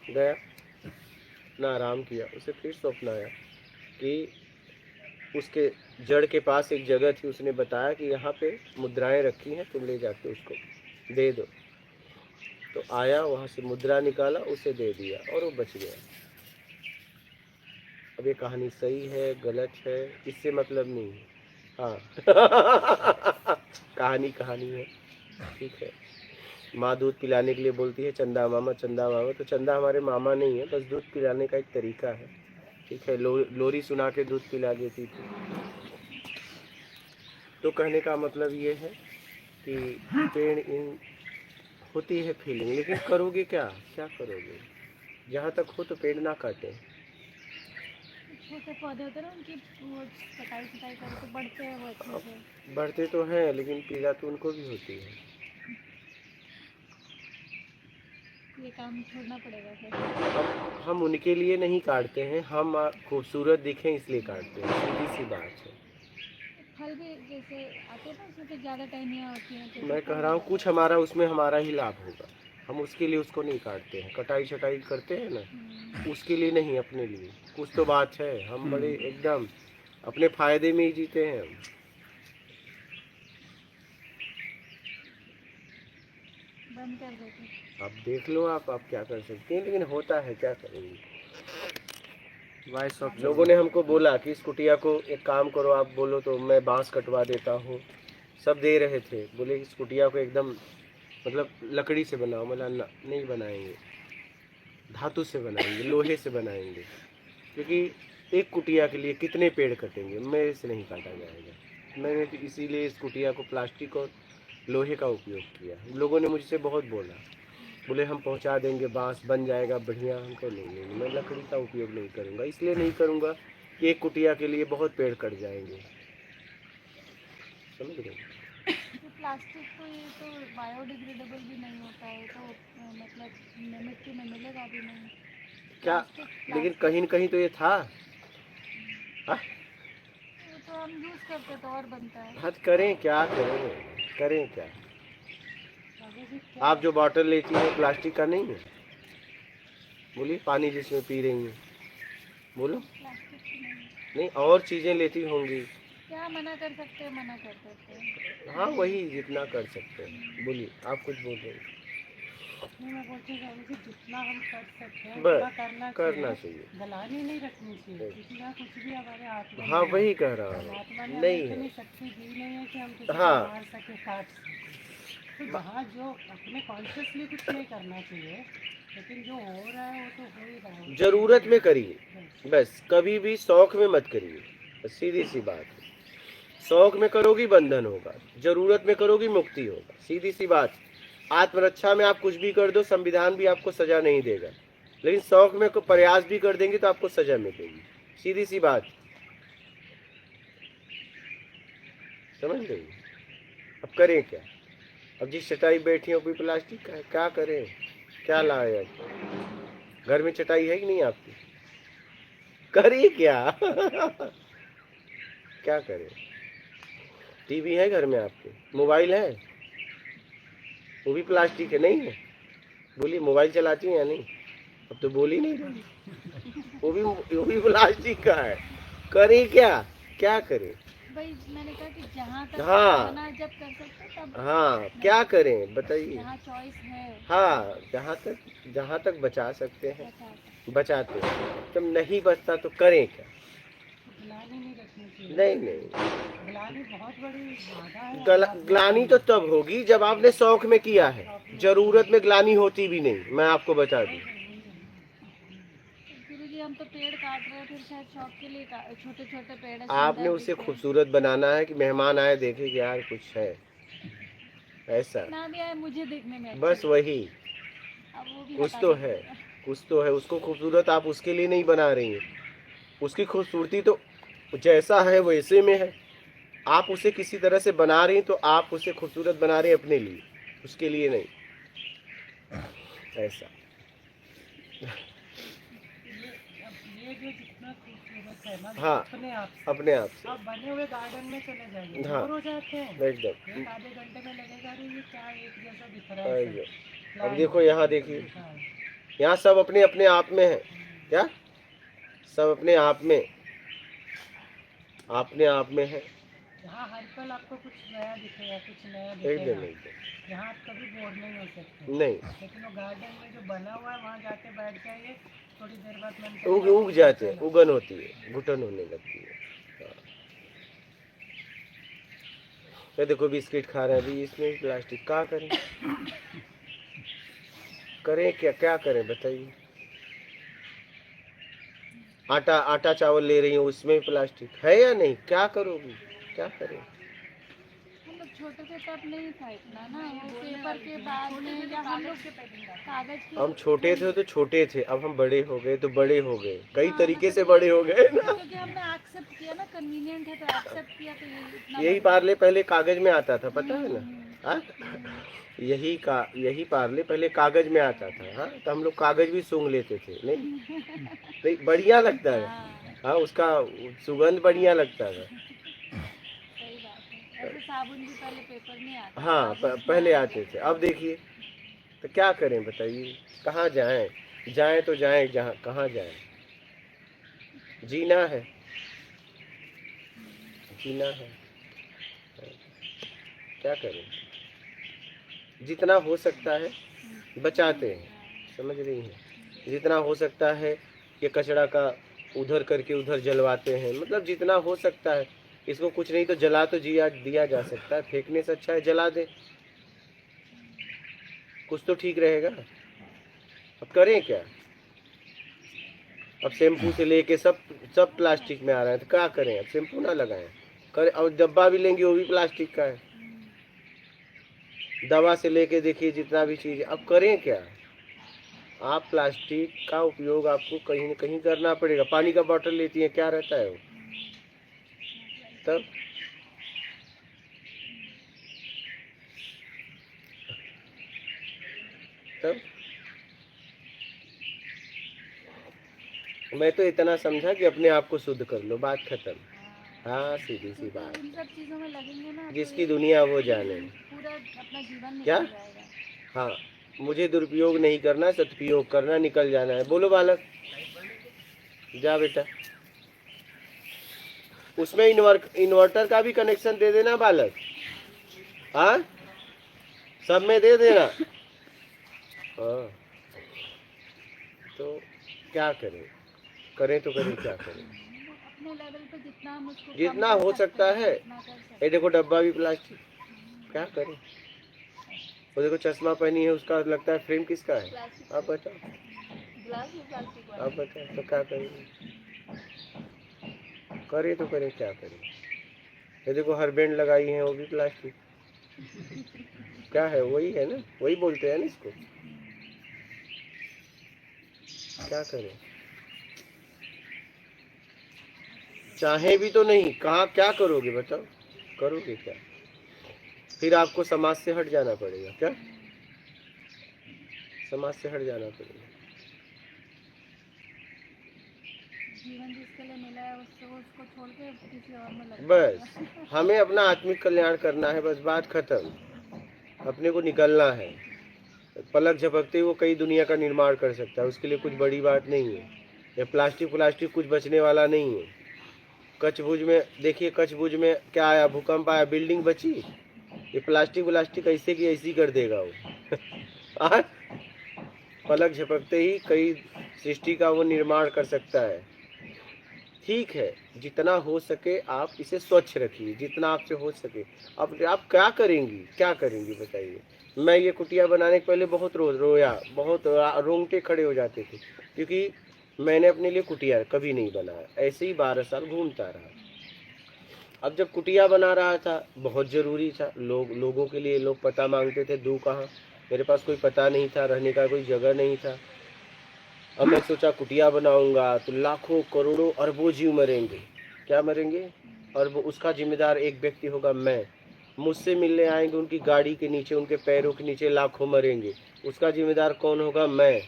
गया, ना आराम किया, उसे फिर स्वप्न आया कि उसके जड़ के पास एक जगह थी। उसने बताया कि यहाँ पे मुद्राएं रखी हैं, तुम ले जाके उसको दे दो। तो आया, वहाँ से मुद्रा निकाला, उसे दे दिया और वो बच गया। अब ये कहानी सही है गलत है इससे मतलब नहीं है, हाँ कहानी है, ठीक है। माँ दूध पिलाने के लिए बोलती है चंदा मामा चंदा मामा, तो चंदा हमारे मामा नहीं है, बस दूध पिलाने का एक तरीका है, ठीक है। लोरी सुना के दूध पिला देती थी। तो कहने का मतलब ये है कि पेड़ इन होती है फीलिंग, लेकिन करोगे क्या, क्या करोगे? जहाँ तक हो तो पेड़ ना काटें। छोटे पौधे होते हैं ना, उनकी वो कटाई करके बढ़ते हैं वो अच्छे से। बढ़ते तो हैं, लेकिन पीड़ा तो उनको भी होती है। ये काम छोड़ना पड़ेगा फिर। हम उनके लिए नहीं काटते हैं, हम खूबसूरत दिखें इसलिए काटते हैं, सीधी सी बात है। फल भी जैसे आते हैं ना, उसमें तो ज़्यादा टहनियाँ होती हैं, तो मैं कह रहा हूँ कुछ हमारा उसमें हमारा ही लाभ होगा, हम उसके लिए उसको नहीं काटते हैं। कटाई छटाई करते हैं ना, उसके लिए नहीं, अपने लिए। कुछ तो बात है, हम बड़े एकदम अपने फायदे में ही जीते हैं हम। बंद कर देते। आप देख लो, आप क्या कर सकते हैं, लेकिन होता है, क्या करेंगे। वॉइस ऑफ लोगों ने हमको बोला कि इस कुटिया को एक काम करो, आप बोलो तो मैं बांस कटवा देता हूँ। सब दे रहे थे, बोले इस कुटिया को एकदम मतलब लकड़ी से बनाओ। मतलब नहीं बनाएंगे, धातु से बनाएंगे, लोहे से बनाएंगे, क्योंकि एक कुटिया के लिए कितने पेड़ कटेंगे, मेरे से नहीं काटा जाएगा। मैंने तो इसीलिए इस कुटिया को प्लास्टिक और लोहे का उपयोग किया। लोगों ने मुझसे बहुत बोला, बोले हम पहुंचा देंगे, बांस बन जाएगा बढ़िया। हमको नहीं, मैं लकड़ी का उपयोग नहीं करूंगा। इसलिए नहीं करूंगा कि एक कुटिया के लिए बहुत पेड़ कट जाएंगे, समझ रहे? तो प्लास्टिक तो ये तो बायोडिग्रेडेबल भी नहीं होता है, तो मतलब मिट्टी में मिलेगा भी नहीं क्या, लेकिन कहीं न कहीं तो ये था। हाँ? तो हम यूज़ करते तो और बनता है। हद करें क्या, करें क्या? आप जो बॉटल लेती हैं प्लास्टिक का नहीं है? बोलिए, पानी जिसमें पी रही हैं, बोलो। प्लास्टिक की नहीं। नहीं, और चीज़ें लेती होंगी। क्या मना कर सकते हैं, मना कर सकते हैं। हाँ, वही जितना कर सकते हैं। बोलिए, आप कुछ बोल रहे हैं। नहीं, मैं बोलती हूँ कि जितना हम कर सकते हैं बस, उतना करना चाहिए। गलानी नहीं रखनी चाहिए, किसी का कुछ भी हमारे हाथ में हाँ, नहीं है। वही कह रहा हूँ। परमात्मा ने नहीं हमें है। इतनी शक्ति दी नहीं है कि हम किसी को हाँ। मार सके, काट सके। तो जहाँ जो अपने कॉन्शियसली कुछ नहीं करना चाहिए, लेकिन जो हो रहा है वो तो हो ही रहा है। जरूरत में करिए, बस। कभी भी शौक में मत करिए, बस सीधी सी बात है। शौक में करोगी बंधन होगा, जरूरत में करोगी मुक्ति होगा, सीधी सी बात। आत्मरक्षा में आप कुछ भी कर दो, संविधान भी आपको सजा नहीं देगा, लेकिन शौक में को प्रयास भी कर देंगे तो आपको सजा मिलेगी, सीधी सी बात। समझ गई? अब करें क्या? अब जिस चटाई बैठी हो भी प्लास्टिक का है, क्या करें, क्या लाए? घर में चटाई है कि नहीं आपकी? करिए क्या? क्या करें? टीवी है घर में आपके? मोबाइल है? वो भी प्लास्टिक है, नहीं है? बोलिए, मोबाइल चलाती हैं या नहीं? अब तो बोल ही नहीं रही। वो भी प्लास्टिक का है। करें क्या, क्या करें? भाई मैंने कहा कि जहाँ तक हाँ। मना जब कर सकते तब। हाँ, क्या करें बताइए? जहाँ चॉइस है। हाँ, जहाँ तक बचा सकते हैं बचा सकते। बचाते हैं। जब नहीं बचता तो करें क्या? ग्लानी नहीं रखनी चाहिए। नहीं, ग्लानी बहुत बड़ी बाधा है। ग्लानी तो तब होगी जब आपने शौक में किया है। जरूरत में ग्लानी होती भी नहीं, मैं आपको बता दूं। गुरुजी हम तो पेड़ काट रहे हैं, फिर शायद शौक के लिए छोटे छोटे पेड़ हैं, आपने सुंदर उसे दिखे। खूबसूरत बनाना है कि मेहमान आए देखे कि यार कुछ है, ऐसा। ना भी आए मुझे देखने में बस वही, अब वो भी कुछ हटा तो देंगे। है, कुछ तो है। उसको खूबसूरत आप उसके लिए नहीं बना रही हैं। उसकी खूबसूरती तो जैसा है वैसे में है। आप उसे किसी तरह से बना रही, तो आप उसे खूबसूरत बना रहे अपने लिए, उसके लिए नहीं, ऐसा। ये जो जितना खूबसूरत है ना, हाँ, अपने आप से। अपने आप से। आप बने हुए गार्डन में चले जाइए, हाँ। बोर हो जाते हैं। एकदम। एक आधे घंटे में लगेगा, अरे ये क्या एक जैसा दिख रहा है सब। एकदम। अब देखो यहाँ देखिए, हाँ। यहाँ सब अपने अपने आप में है। क्या? सब अपने आप में, अपने आप में है। यहाँ हर पल आपको कुछ नया दिखेगा, कुछ नया एकदम दिखेगा। एकदम। यहाँ आप कभी बोर नहीं हो सकते। नहीं, लेकिन वो गार्डन में जो बना हुआ है वहाँ जाके बैठ जाइए, थोड़ी देर बाद मन उग जाते हैं, उगन होती है, घुटन होने लगती है। हाँ। ये देखो बिस्किट खा रहे हैं अभी, इसमें भी प्लास्टिक। क्या करें, करें क्या, क्या करें बताइए? आटा चावल ले रही हूँ, उसमें भी प्लास्टिक है या नहीं? क्या करोगी, क्या करें? हम लोग छोटे थे तब नहीं था इतना ना, वो पेपर के बाद में या हम लोग कागज के हम छोटे थे तो छोटे थे, अब हम बड़े हो गए तो बड़े हो गए, कई तरीके से बड़े हो गए ना। क्योंकि हमने एक्सेप्ट किया ना, कन्वीनियंट है तो एक्सेप्ट किया, तो ये इतना यही पार्ले पहले कागज में आता था, पता है ना? हाँ? यही पार्ले पहले कागज में आता था। हाँ, तो हम लोग कागज भी सूंघ लेते थे, नहीं बढ़िया लगता है। हाँ, उसका सुगंध बढ़िया लगता था। सही बात है। ऐसे साबुन भी पहले पेपर में आते हाँ, पहले आते थे। अब देखिए तो क्या करें बताइए, कहाँ जाएं? जाएं तो जाएं जहाँ, कहाँ जाएं? जीना है, जीना है, क्या करें? जितना हो सकता है बचाते हैं, समझ रही हैं? जितना हो सकता है ये कचरा का उधर करके उधर जलवाते हैं, मतलब जितना हो सकता है। इसको कुछ नहीं तो जला तो दिया जा सकता है, फेंकने से अच्छा है जला दे, कुछ तो ठीक रहेगा। अब करें क्या? अब शैम्पू से लेके सब प्लास्टिक में आ रहा है, तो क्या करें? अब शैम्पू ना लगाएं, करें। और डब्बा भी लेंगे वो भी प्लास्टिक का है। दवा से लेके देखिए जितना भी चीज़, अब करें क्या? आप प्लास्टिक का उपयोग आपको कहीं न कहीं करना पड़ेगा। पानी का बोतल लेती है, क्या रहता है वो? तब मैं तो इतना समझा कि अपने आप को शुद्ध कर लो, बात खत्म। हाँ, सीधी सी बात। इन सब चीजों में लगेंगे ना, जिसकी दुनिया वो जाने। पूरा अपना जीवन क्या? निकल जाएगा। हाँ, मुझे दुरुपयोग नहीं करना, सदुपयोग करना, निकल जाना है। बोलो बालक, जा बेटा। उसमें इन्वर्टर का भी कनेक्शन दे देना बालक। हाँ, सब में दे देना। हाँ, तो क्या करें? करें तो करें, क्या करें? अपने लेवल पे जितना हम उसको जितना हो सकता है। उतना कर सकते ये देखो डब्बा भी प्लास्टिक, क्या करें? वो देखो चश्मा पहनी है, उसका लगता है फ्रेम किसका है? आप बताओ, ग्लास भी प्लास्टिक वाला। आप बताओ, तो क्या करेंगे? करें तो करें, क्या करें? ये देखो हर बैंड लगाई है, वो भी प्लास्टिक। क्या है? वही है ना, वही बोलते हैं ना इसको। क्या करें? चाहे भी तो नहीं, कहाँ क्या करोगे बताओ? करोगे क्या? फिर आपको समाज से हट जाना पड़ेगा। क्या? समाज से हट जाना पड़ेगा। जीवन जिसके लिए मिला है उसको छोड़ के किसी और में लग बस हमें अपना आत्मिक कल्याण करना है, बस बात खत्म। अपने को निकलना है। पलक झपकते ही वो कई दुनिया का निर्माण कर सकता है, उसके लिए कुछ बड़ी बात नहीं है। ये प्लास्टिक कुछ बचने वाला नहीं है। कच्छ-भुज में देखिए, कच्छ-भुज में क्या आया? भूकंप आया, बिल्डिंग बची। ये प्लास्टिक ऐसे की ऐसी कर देगा वो। पलक झपकते ही कई सृष्टि का वो निर्माण कर सकता है। ठीक है, जितना हो सके आप इसे स्वच्छ रखिए, जितना आपसे हो सके। अब आप क्या करेंगी, क्या करेंगी बताइए? मैं ये कुटिया बनाने के पहले बहुत रोया, बहुत रोंगटे खड़े हो जाते थे, क्योंकि मैंने अपने लिए कुटिया कभी नहीं बनाया। ऐसे ही 12 साल घूमता रहा। अब जब कुटिया बना रहा था, बहुत ज़रूरी था। लोगों के लिए लोग पता मांगते थे, दूँ कहाँ? मेरे पास कोई पता नहीं था, रहने का कोई जगह नहीं था। अब मैं सोचा कुटिया बनाऊंगा तो लाखों करोड़ों अरबों जीव मरेंगे। क्या मरेंगे? अरबों। उसका जिम्मेदार एक व्यक्ति होगा मैं। मुझसे मिलने आएंगे, उनकी गाड़ी के नीचे, उनके पैरों के नीचे लाखों मरेंगे। उसका जिम्मेदार कौन होगा? मैं।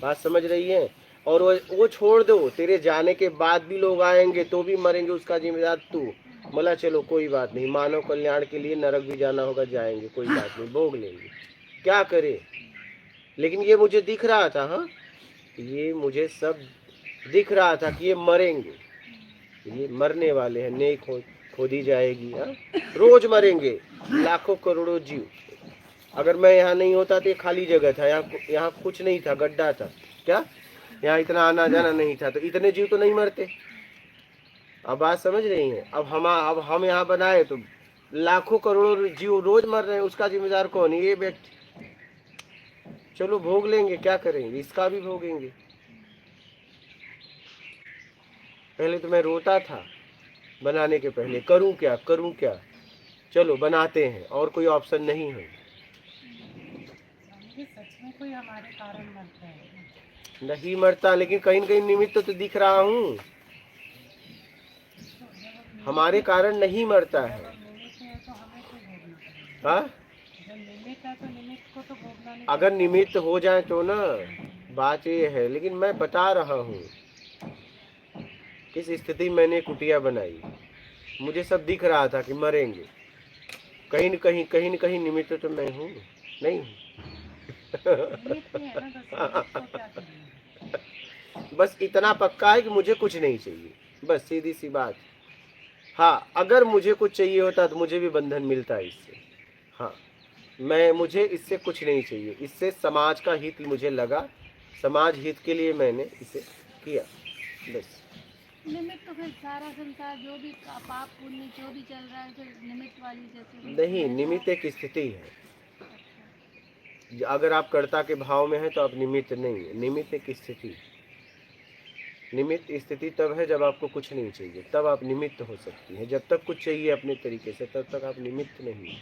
बात समझ रही है? और वो छोड़ दो, तेरे जाने के बाद भी लोग आएंगे तो भी मरेंगे, उसका जिम्मेदार तू। बोला चलो कोई बात नहीं, मानव कल्याण के लिए नरक भी जाना होगा, जाएंगे, कोई बात नहीं, भोग लेंगे। क्या करे? लेकिन ये मुझे दिख रहा था। हाँ, ये मुझे सब दिख रहा था कि ये मरेंगे, ये मरने वाले हैं। नेक खोदी जाएगी। हाँ, रोज मरेंगे लाखों करोड़ों जीव। अगर मैं यहाँ नहीं होता तो ये खाली जगह था, यहाँ कुछ नहीं था, गड्ढा था। क्या? यहाँ इतना आना जाना नहीं था, तो इतने जीव तो नहीं मरते। अब बात समझ रही हैं? अब हम यहाँ बनाए तो लाखों करोड़ों जीव रोज मर रहे हैं, उसका जिम्मेदार कौन है? ये व्यक्ति। चलो भोग लेंगे, क्या करेंगे? इसका भी भोगेंगे। पहले तो मैं रोता था बनाने के पहले, करूं क्या करूं क्या। चलो बनाते हैं, और कोई ऑप्शन नहीं है। ये सच में कोई हमारे कारण मरता है? नहीं मरता, लेकिन कहीं न कहीं निमित्त तो दिख रहा हूँ। हमारे कारण नहीं मरता है। निमित्त है तो हमें क्यों भोगना पड़ेगा? हाँ, जब निमित्त है तो निमित्त को तो भोगना नहीं अगर निमित्त हो जाए तो ना, बात ये है। लेकिन मैं बता रहा हूँ किस स्थिति में मैंने कुटिया बनाई। मुझे सब दिख रहा था कि मरेंगे। कहीं न कहीं निमित्त तो मैं हूँ, नहीं हूँ। निमित्त है ना, बस निमित्त को क्या करेंगे? बस इतना पक्का है कि मुझे कुछ नहीं चाहिए, बस सीधी सी बात। हाँ, अगर मुझे कुछ चाहिए होता तो मुझे भी बंधन मिलता है इससे। हाँ, मुझे इससे कुछ नहीं चाहिए। इससे समाज का हित मुझे लगा, समाज हित के लिए मैंने इसे किया, बस। निमित्त तो फिर सारा संसार जो भी पाप पुण्य जो भी चल रहा है फिर निमित्त वाली जैसे नहीं, निमित्त एक स्थिति है। अगर आप कर्ता के भाव में हैं तो आप निमित्त नहीं है। निमित्त एक स्थिति। निमित्त स्थिति तब है जब आपको कुछ नहीं चाहिए, तब आप निमित्त हो सकती हैं। जब तक कुछ चाहिए अपने तरीके से, तब तक आप निमित्त नहीं है।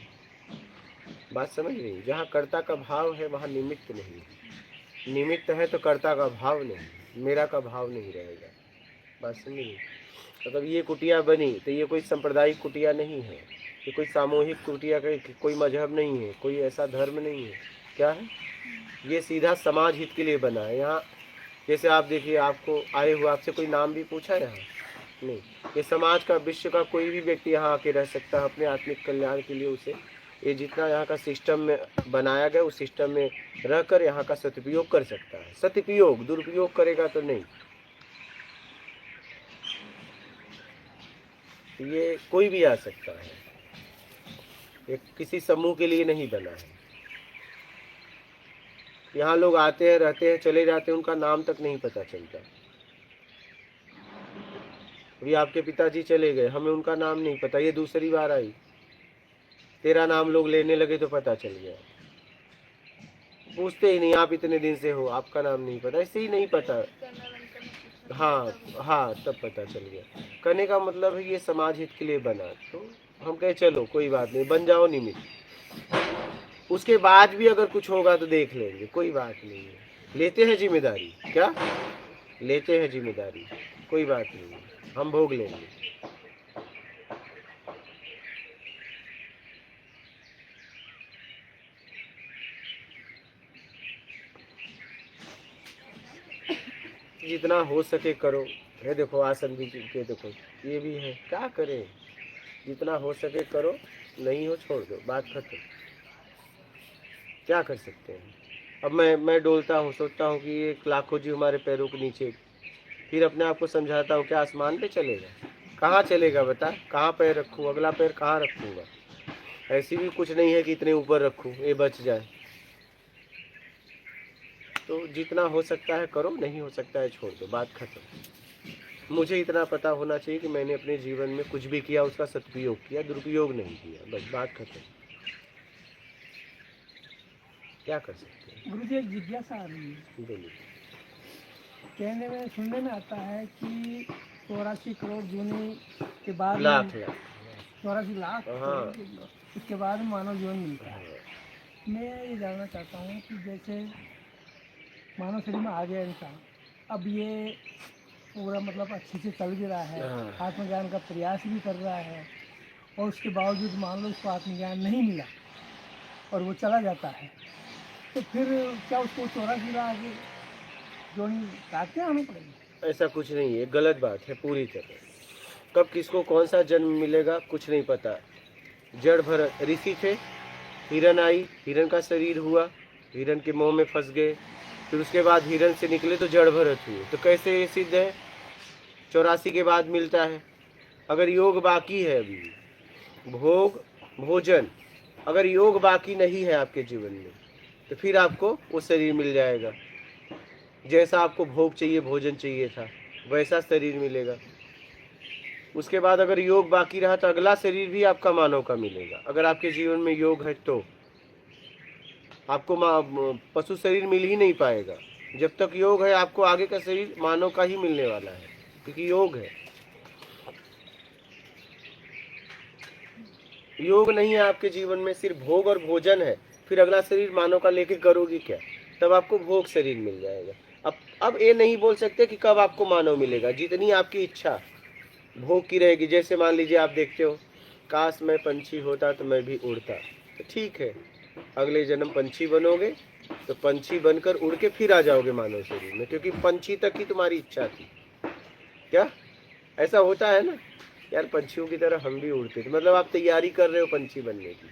बात समझ रही? जहाँ कर्ता का भाव है वहाँ निमित्त नहीं है। निमित्त है तो कर्ता का भाव नहीं, मेरा का भाव नहीं रहेगा। बात समझ रही? मतलब ये कुटिया बनी तो ये कोई सांप्रदायिक कुटिया नहीं है, ये कोई सामूहिक कुटिया का कोई मजहब नहीं है, कोई ऐसा धर्म नहीं है। क्या है? ये सीधा समाज हित के लिए बना है। यहाँ जैसे आप देखिए, आपको आए हुए आपसे कोई नाम भी पूछा यहाँ? नहीं। ये समाज का, विश्व का कोई भी व्यक्ति यहाँ आके रह सकता है अपने आत्मिक कल्याण के लिए। उसे ये जितना यहाँ का सिस्टम में बनाया गया, उस सिस्टम में रहकर यहाँ का सदुपयोग कर सकता है। सदुपयोग, दुरुपयोग करेगा तो नहीं। ये कोई भी आ सकता है, ये किसी समूह के लिए नहीं बना है। यहाँ लोग आते हैं, रहते हैं, चले जाते हैं, उनका नाम तक नहीं पता चलता। अभी आपके पिताजी चले गए, हमें उनका नाम नहीं पता, ये दूसरी बार आई, तेरा नाम लोग लेने लगे तो पता चल गया। पूछते ही नहीं, आप इतने दिन से हो, आपका नाम नहीं पता, ऐसे ही नहीं पता। हाँ, तब पता चल गया। करने का मतलब है ये समाज हित के लिए बना, तो हम कहे चलो कोई बात नहीं, बन जाओ निमित्त। उसके बाद भी अगर कुछ होगा तो देख लेंगे, कोई बात नहीं है। लेते हैं जिम्मेदारी, क्या लेते हैं जिम्मेदारी, कोई बात नहीं है, हम भोग लेंगे। जितना हो सके करो। है देखो आसन भी के देखो, ये भी है, क्या करें? जितना हो सके करो, नहीं हो छोड़ दो, बात खत्म। क्या कर सकते हैं? अब मैं डोलता हूँ, सोचता हूँ कि ये लाखों जीव हमारे पैरों के नीचे, फिर अपने आप को समझाता हूँ क्या आसमान पे चलेगा? कहाँ चलेगा बता? कहाँ पैर रखूँ? अगला पैर कहाँ रखूँगा? ऐसी भी कुछ नहीं है कि इतने ऊपर रखूँ ये बच जाए। तो जितना हो सकता है करो, नहीं हो सकता है छोड़ दो, बात खत्म। मुझे इतना पता होना चाहिए कि मैंने अपने जीवन में कुछ भी किया उसका सदुपयोग किया, दुरुपयोग नहीं किया, बस बात खत्म। क्या कर सकते हैं? गुरु जी, एक जिज्ञासा आ रही है। बोलिए। कहने में, सुनने में आता है कि 84 करोड़ जूने के बाद लाख 84 लाख हाँ। उसके बाद मानव जीवन मिलता है। मैं ये जानना चाहता हूँ कि जैसे मानव शरीर में आ गया इंसान, अब ये पूरा मतलब अच्छे से चल भी रहा है, आत्मज्ञान का प्रयास भी कर रहा है, और उसके बावजूद मान लो उसको आत्मज्ञान नहीं मिला और वो चला जाता है, तो फिर क्या उसको 84 लाख जोड़ी काट के आना पड़ेगा? ऐसा कुछ नहीं है, गलत बात है पूरी तरह। कब किसको कौन सा जन्म मिलेगा कुछ नहीं पता। जड़ भर ऋषि थे, हिरण आई, हिरण का शरीर हुआ, हिरण के मोह में फंस गए, फिर उसके बाद हिरण से निकले तो जड़ भरत हुए। तो कैसे ये सिद्ध है 84 के बाद मिलता है? अगर योग बाकी है अभी, भोग भोजन, अगर योग बाकी नहीं है आपके जीवन में, तो फिर आपको वो शरीर मिल जाएगा। जैसा आपको भोग चाहिए, भोजन चाहिए था, वैसा शरीर मिलेगा। उसके बाद अगर योग बाकी रहा तो अगला शरीर भी आपका मानव का मिलेगा। अगर आपके जीवन में योग है तो आपको पशु शरीर मिल ही नहीं पाएगा। जब तक योग है आपको आगे का शरीर मानव का ही मिलने वाला है, क्योंकि योग है। योग नहीं है आपके जीवन में, सिर्फ भोग और भोजन है, फिर अगला शरीर मानव का लेके करोगे क्या? तब आपको भोग शरीर मिल जाएगा। अब ये नहीं बोल सकते कि कब आपको मानव मिलेगा, जितनी आपकी इच्छा भोग की रहेगी। जैसे मान लीजिए आप देखते हो, काश मैं पंछी होता तो मैं भी उड़ता, तो ठीक है, अगले जन्म पंछी बनोगे तो पंछी बनकर उड़ के फिर आ जाओगे मानव शरीर में, क्योंकि पंछी तक की तुम्हारी इच्छा थी। क्या ऐसा होता है ना यार, पंछियों की तरह हम भी उड़ते थे, मतलब आप तैयारी कर रहे हो पंछी बनने की।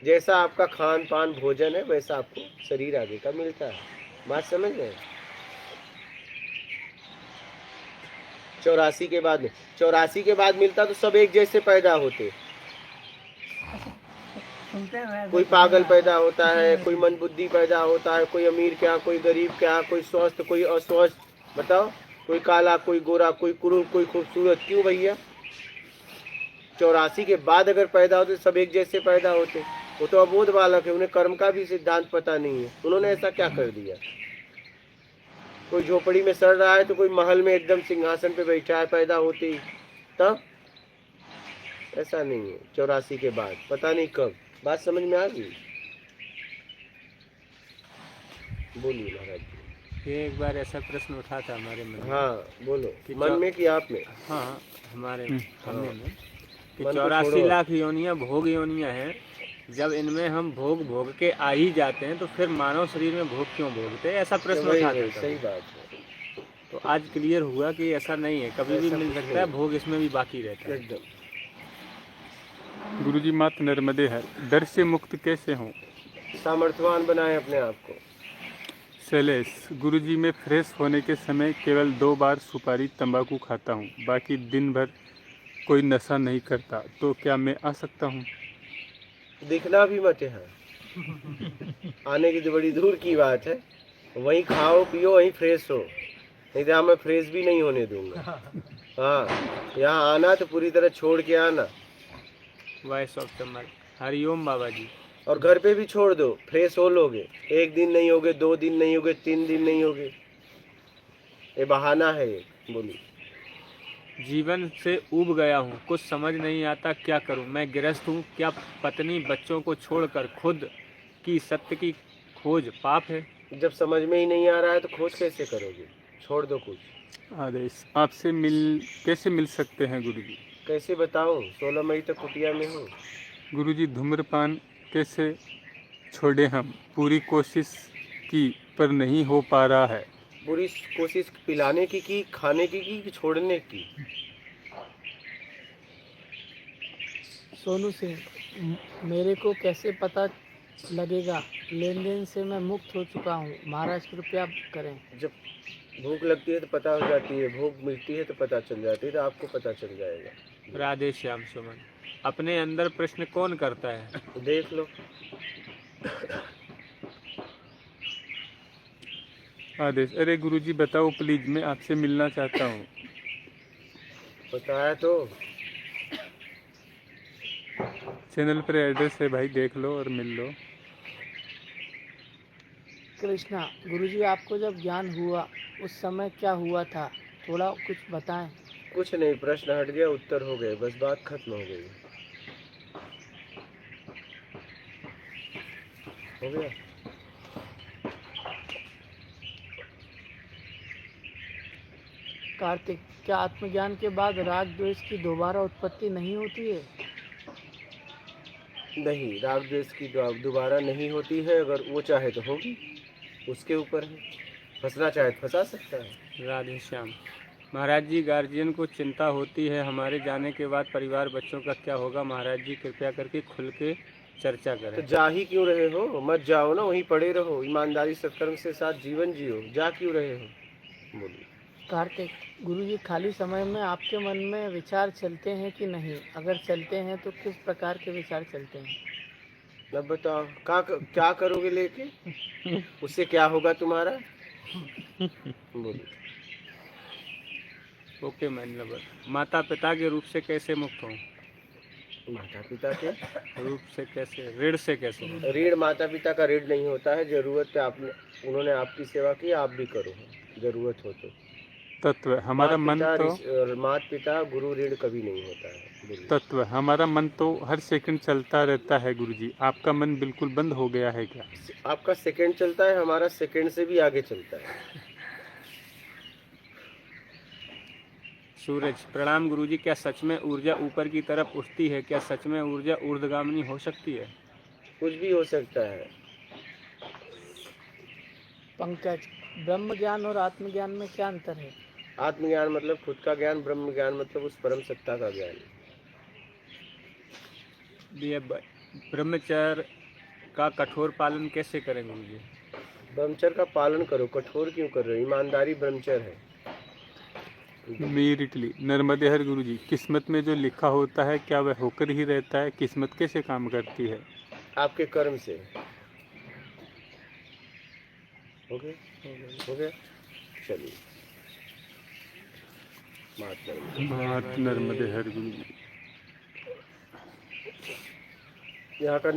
जैसा आपका खान पान भोजन है वैसा आपको शरीर आगे का मिलता है। बात समझ रहे हैं? 84 के बाद मिलता तो सब एक जैसे पैदा होते। कोई पागल पैदा होता है, कोई मंदबुद्धि पैदा होता है, कोई अमीर क्या, कोई गरीब क्या, कोई स्वस्थ कोई अस्वस्थ, बताओ, कोई काला कोई गोरा, कोई कुरूप कोई खूबसूरत। क्यों भैया? 84 के बाद अगर पैदा होते सब एक जैसे पैदा होते। वो तो अबोध बालक है, उन्हें कर्म का भी सिद्धांत पता नहीं है, उन्होंने ऐसा क्या कर दिया? कोई झोपड़ी में सड़ रहा है तो कोई महल में एकदम सिंहासन पे बैठा है पैदा होते ही, तब ऐसा नहीं है। 84 के बाद पता नहीं कब। बात समझ में आ गई? बोलिए महाराज जी। ये एक बार ऐसा प्रश्न उठा था हमारे मन में। हाँ बोलो, मन में कि आप में? हाँ, हमारे हमने में कि मन को 84 छोड़ो। लाख योनियाँ भोग योनियाँ हैं। जब इनमें हम भोग के आ ही जाते हैं तो फिर मानव शरीर में भोग क्यों भोगते हैं? ऐसा प्रश्न वही उठा वही, था। सही बात है तो आज क्लियर हुआ कि ऐसा नहीं है, कभी भी ऐसा मिल कुछ सकता है, नहीं। भोग इसमें भी बाकी रहता है। एकदम। गुरुजी मात नर्मदे है, डर से मुक्त कैसे हों? सामर्थ्यवान बनाए अपने आप को। शैलेश, गुरुजी मैं फ्रेश होने के समय केवल 2 बार सुपारी तंबाकू खाता हूँ, बाकी दिन भर कोई नशा नहीं करता, तो क्या मैं आ सकता हूँ? दिखना भी मत है, आने की तो बड़ी दूर की बात है। वहीं खाओ पियो, वहीं फ्रेश हो, नहीं तो मैं फ्रेश भी नहीं होने दूंगा। हाँ, यहाँ आना तो पूरी तरह छोड़ के आना। वॉइस ऑफ द हरिओम बाबा जी। और घर पे भी छोड़ दो, फ्रेश हो लोगे। 1 दिन नहीं होगे, 2 दिन नहीं होगे, 3 दिन नहीं होगे, ये बहाना है ये। बोलिए। जीवन से ऊब गया हूँ, कुछ समझ नहीं आता क्या करूँ। मैं गृहस्थ हूँ, क्या पत्नी बच्चों को छोड़कर खुद की सत्य की खोज पाप है? जब समझ में ही नहीं आ रहा है तो खोज कैसे करोगे? छोड़ दो कुछ। आदेश, आपसे कैसे मिल सकते हैं गुरुजी? कैसे बताऊं? 16 मई तक कुटिया में हूँ। गुरुजी धूम्रपान कैसे छोड़े? हम पूरी कोशिश की पर नहीं हो पा रहा है। पूरी कोशिश पिलाने की खाने की कि छोड़ने की? सोनू सिंह, मेरे को कैसे पता लगेगा? लेन देन से मैं मुक्त हो चुका हूँ, महाराज कृपया करें। जब भूख लगती है तो पता हो जाती है, भूख मिलती है तो पता चल जाती है, तो आपको पता चल जाएगा। राधे श्याम सुमन। अपने अंदर प्रश्न कौन करता है? देख लो। आदेश, अरे गुरुजी बताओ प्लीज, मैं आपसे मिलना चाहता हूँ। बताया तो। चैनल पर एड्रेस है भाई, देख लो और मिल लो। कृष्णा, गुरुजी आपको जब ज्ञान हुआ उस समय क्या हुआ था, थोड़ा कुछ बताएं। कुछ नहीं, प्रश्न हट गया, उत्तर हो गए, बस बात खत्म हो गई। हो गया। कार्तिक, क्या आत्मज्ञान के बाद राग द्वेष की दोबारा उत्पत्ति नहीं होती है? नहीं, राग द्वेष की दोबारा नहीं होती है। अगर वो चाहे तो होगी, उसके ऊपर है। फंसना चाहे तो फंसा सकता है। राधे श्याम। महाराज जी, गार्जियन को चिंता होती है हमारे जाने के बाद परिवार बच्चों का क्या होगा? महाराज जी कृपया करके खुल के चर्चा तो करें। जा ही क्यों रहे हो? मत जाओ ना, वहीं पड़े रहो, ईमानदारी सत्कर्म से साथ जीवन जियो। जा क्यों रहे हो? बोलिए। कार्तिक, गुरुजी खाली समय में आपके मन में विचार चलते हैं कि नहीं? अगर चलते हैं तो किस प्रकार के विचार चलते हैं? अब बताओ, क्या करोगे लेके? उससे क्या होगा तुम्हारा? बोलिए। Okay man lover. माता पिता के रूप से कैसे मुक्त हों? माता पिता के रूप से कैसे, ऋण से कैसे? ऋण माता पिता का ऋण नहीं होता है। जरूरत पे आपने उन्होंने आपकी सेवा की, आप भी करो, जरूरत हो तो। तत्व हमारा मन तो माता पिता गुरु ऋण कभी नहीं होता है। बोलिए। तत्व हमारा मन तो हर सेकंड चलता रहता है गुरुजी, आपका मन बिल्कुल बंद हो गया है क्या? आपका सेकंड चलता है, हमारा सेकंड से भी आगे चलता है। सूरज, प्रणाम गुरुजी, क्या सच में ऊर्जा ऊपर की तरफ उठती है? क्या सच में ऊर्जा ऊर्ध्वगामिनी हो सकती है? कुछ भी हो सकता है। पंकज, ब्रह्म ज्ञान और आत्मज्ञान में क्या अंतर है? आत्मज्ञान मतलब खुद का ज्ञान, ब्रह्म ज्ञान मतलब उस परम सत्ता का ज्ञान। ये ब्रह्मचर्य का कठोर पालन कैसे करें गुरुजी? ब्रह्मचर्य का पालन करो, कठोर क्यों कर रहे हो? ईमानदारी ब्रह्मचर्य है। मीर इटली, नर्मदे हर गुरुजी, किस्मत में जो लिखा होता है क्या वह होकर ही रहता है? किस्मत कैसे काम करती है? आपके कर्म से। हो गया। चलिए, मात नर्मदे हर गुरुजी। यहाँ का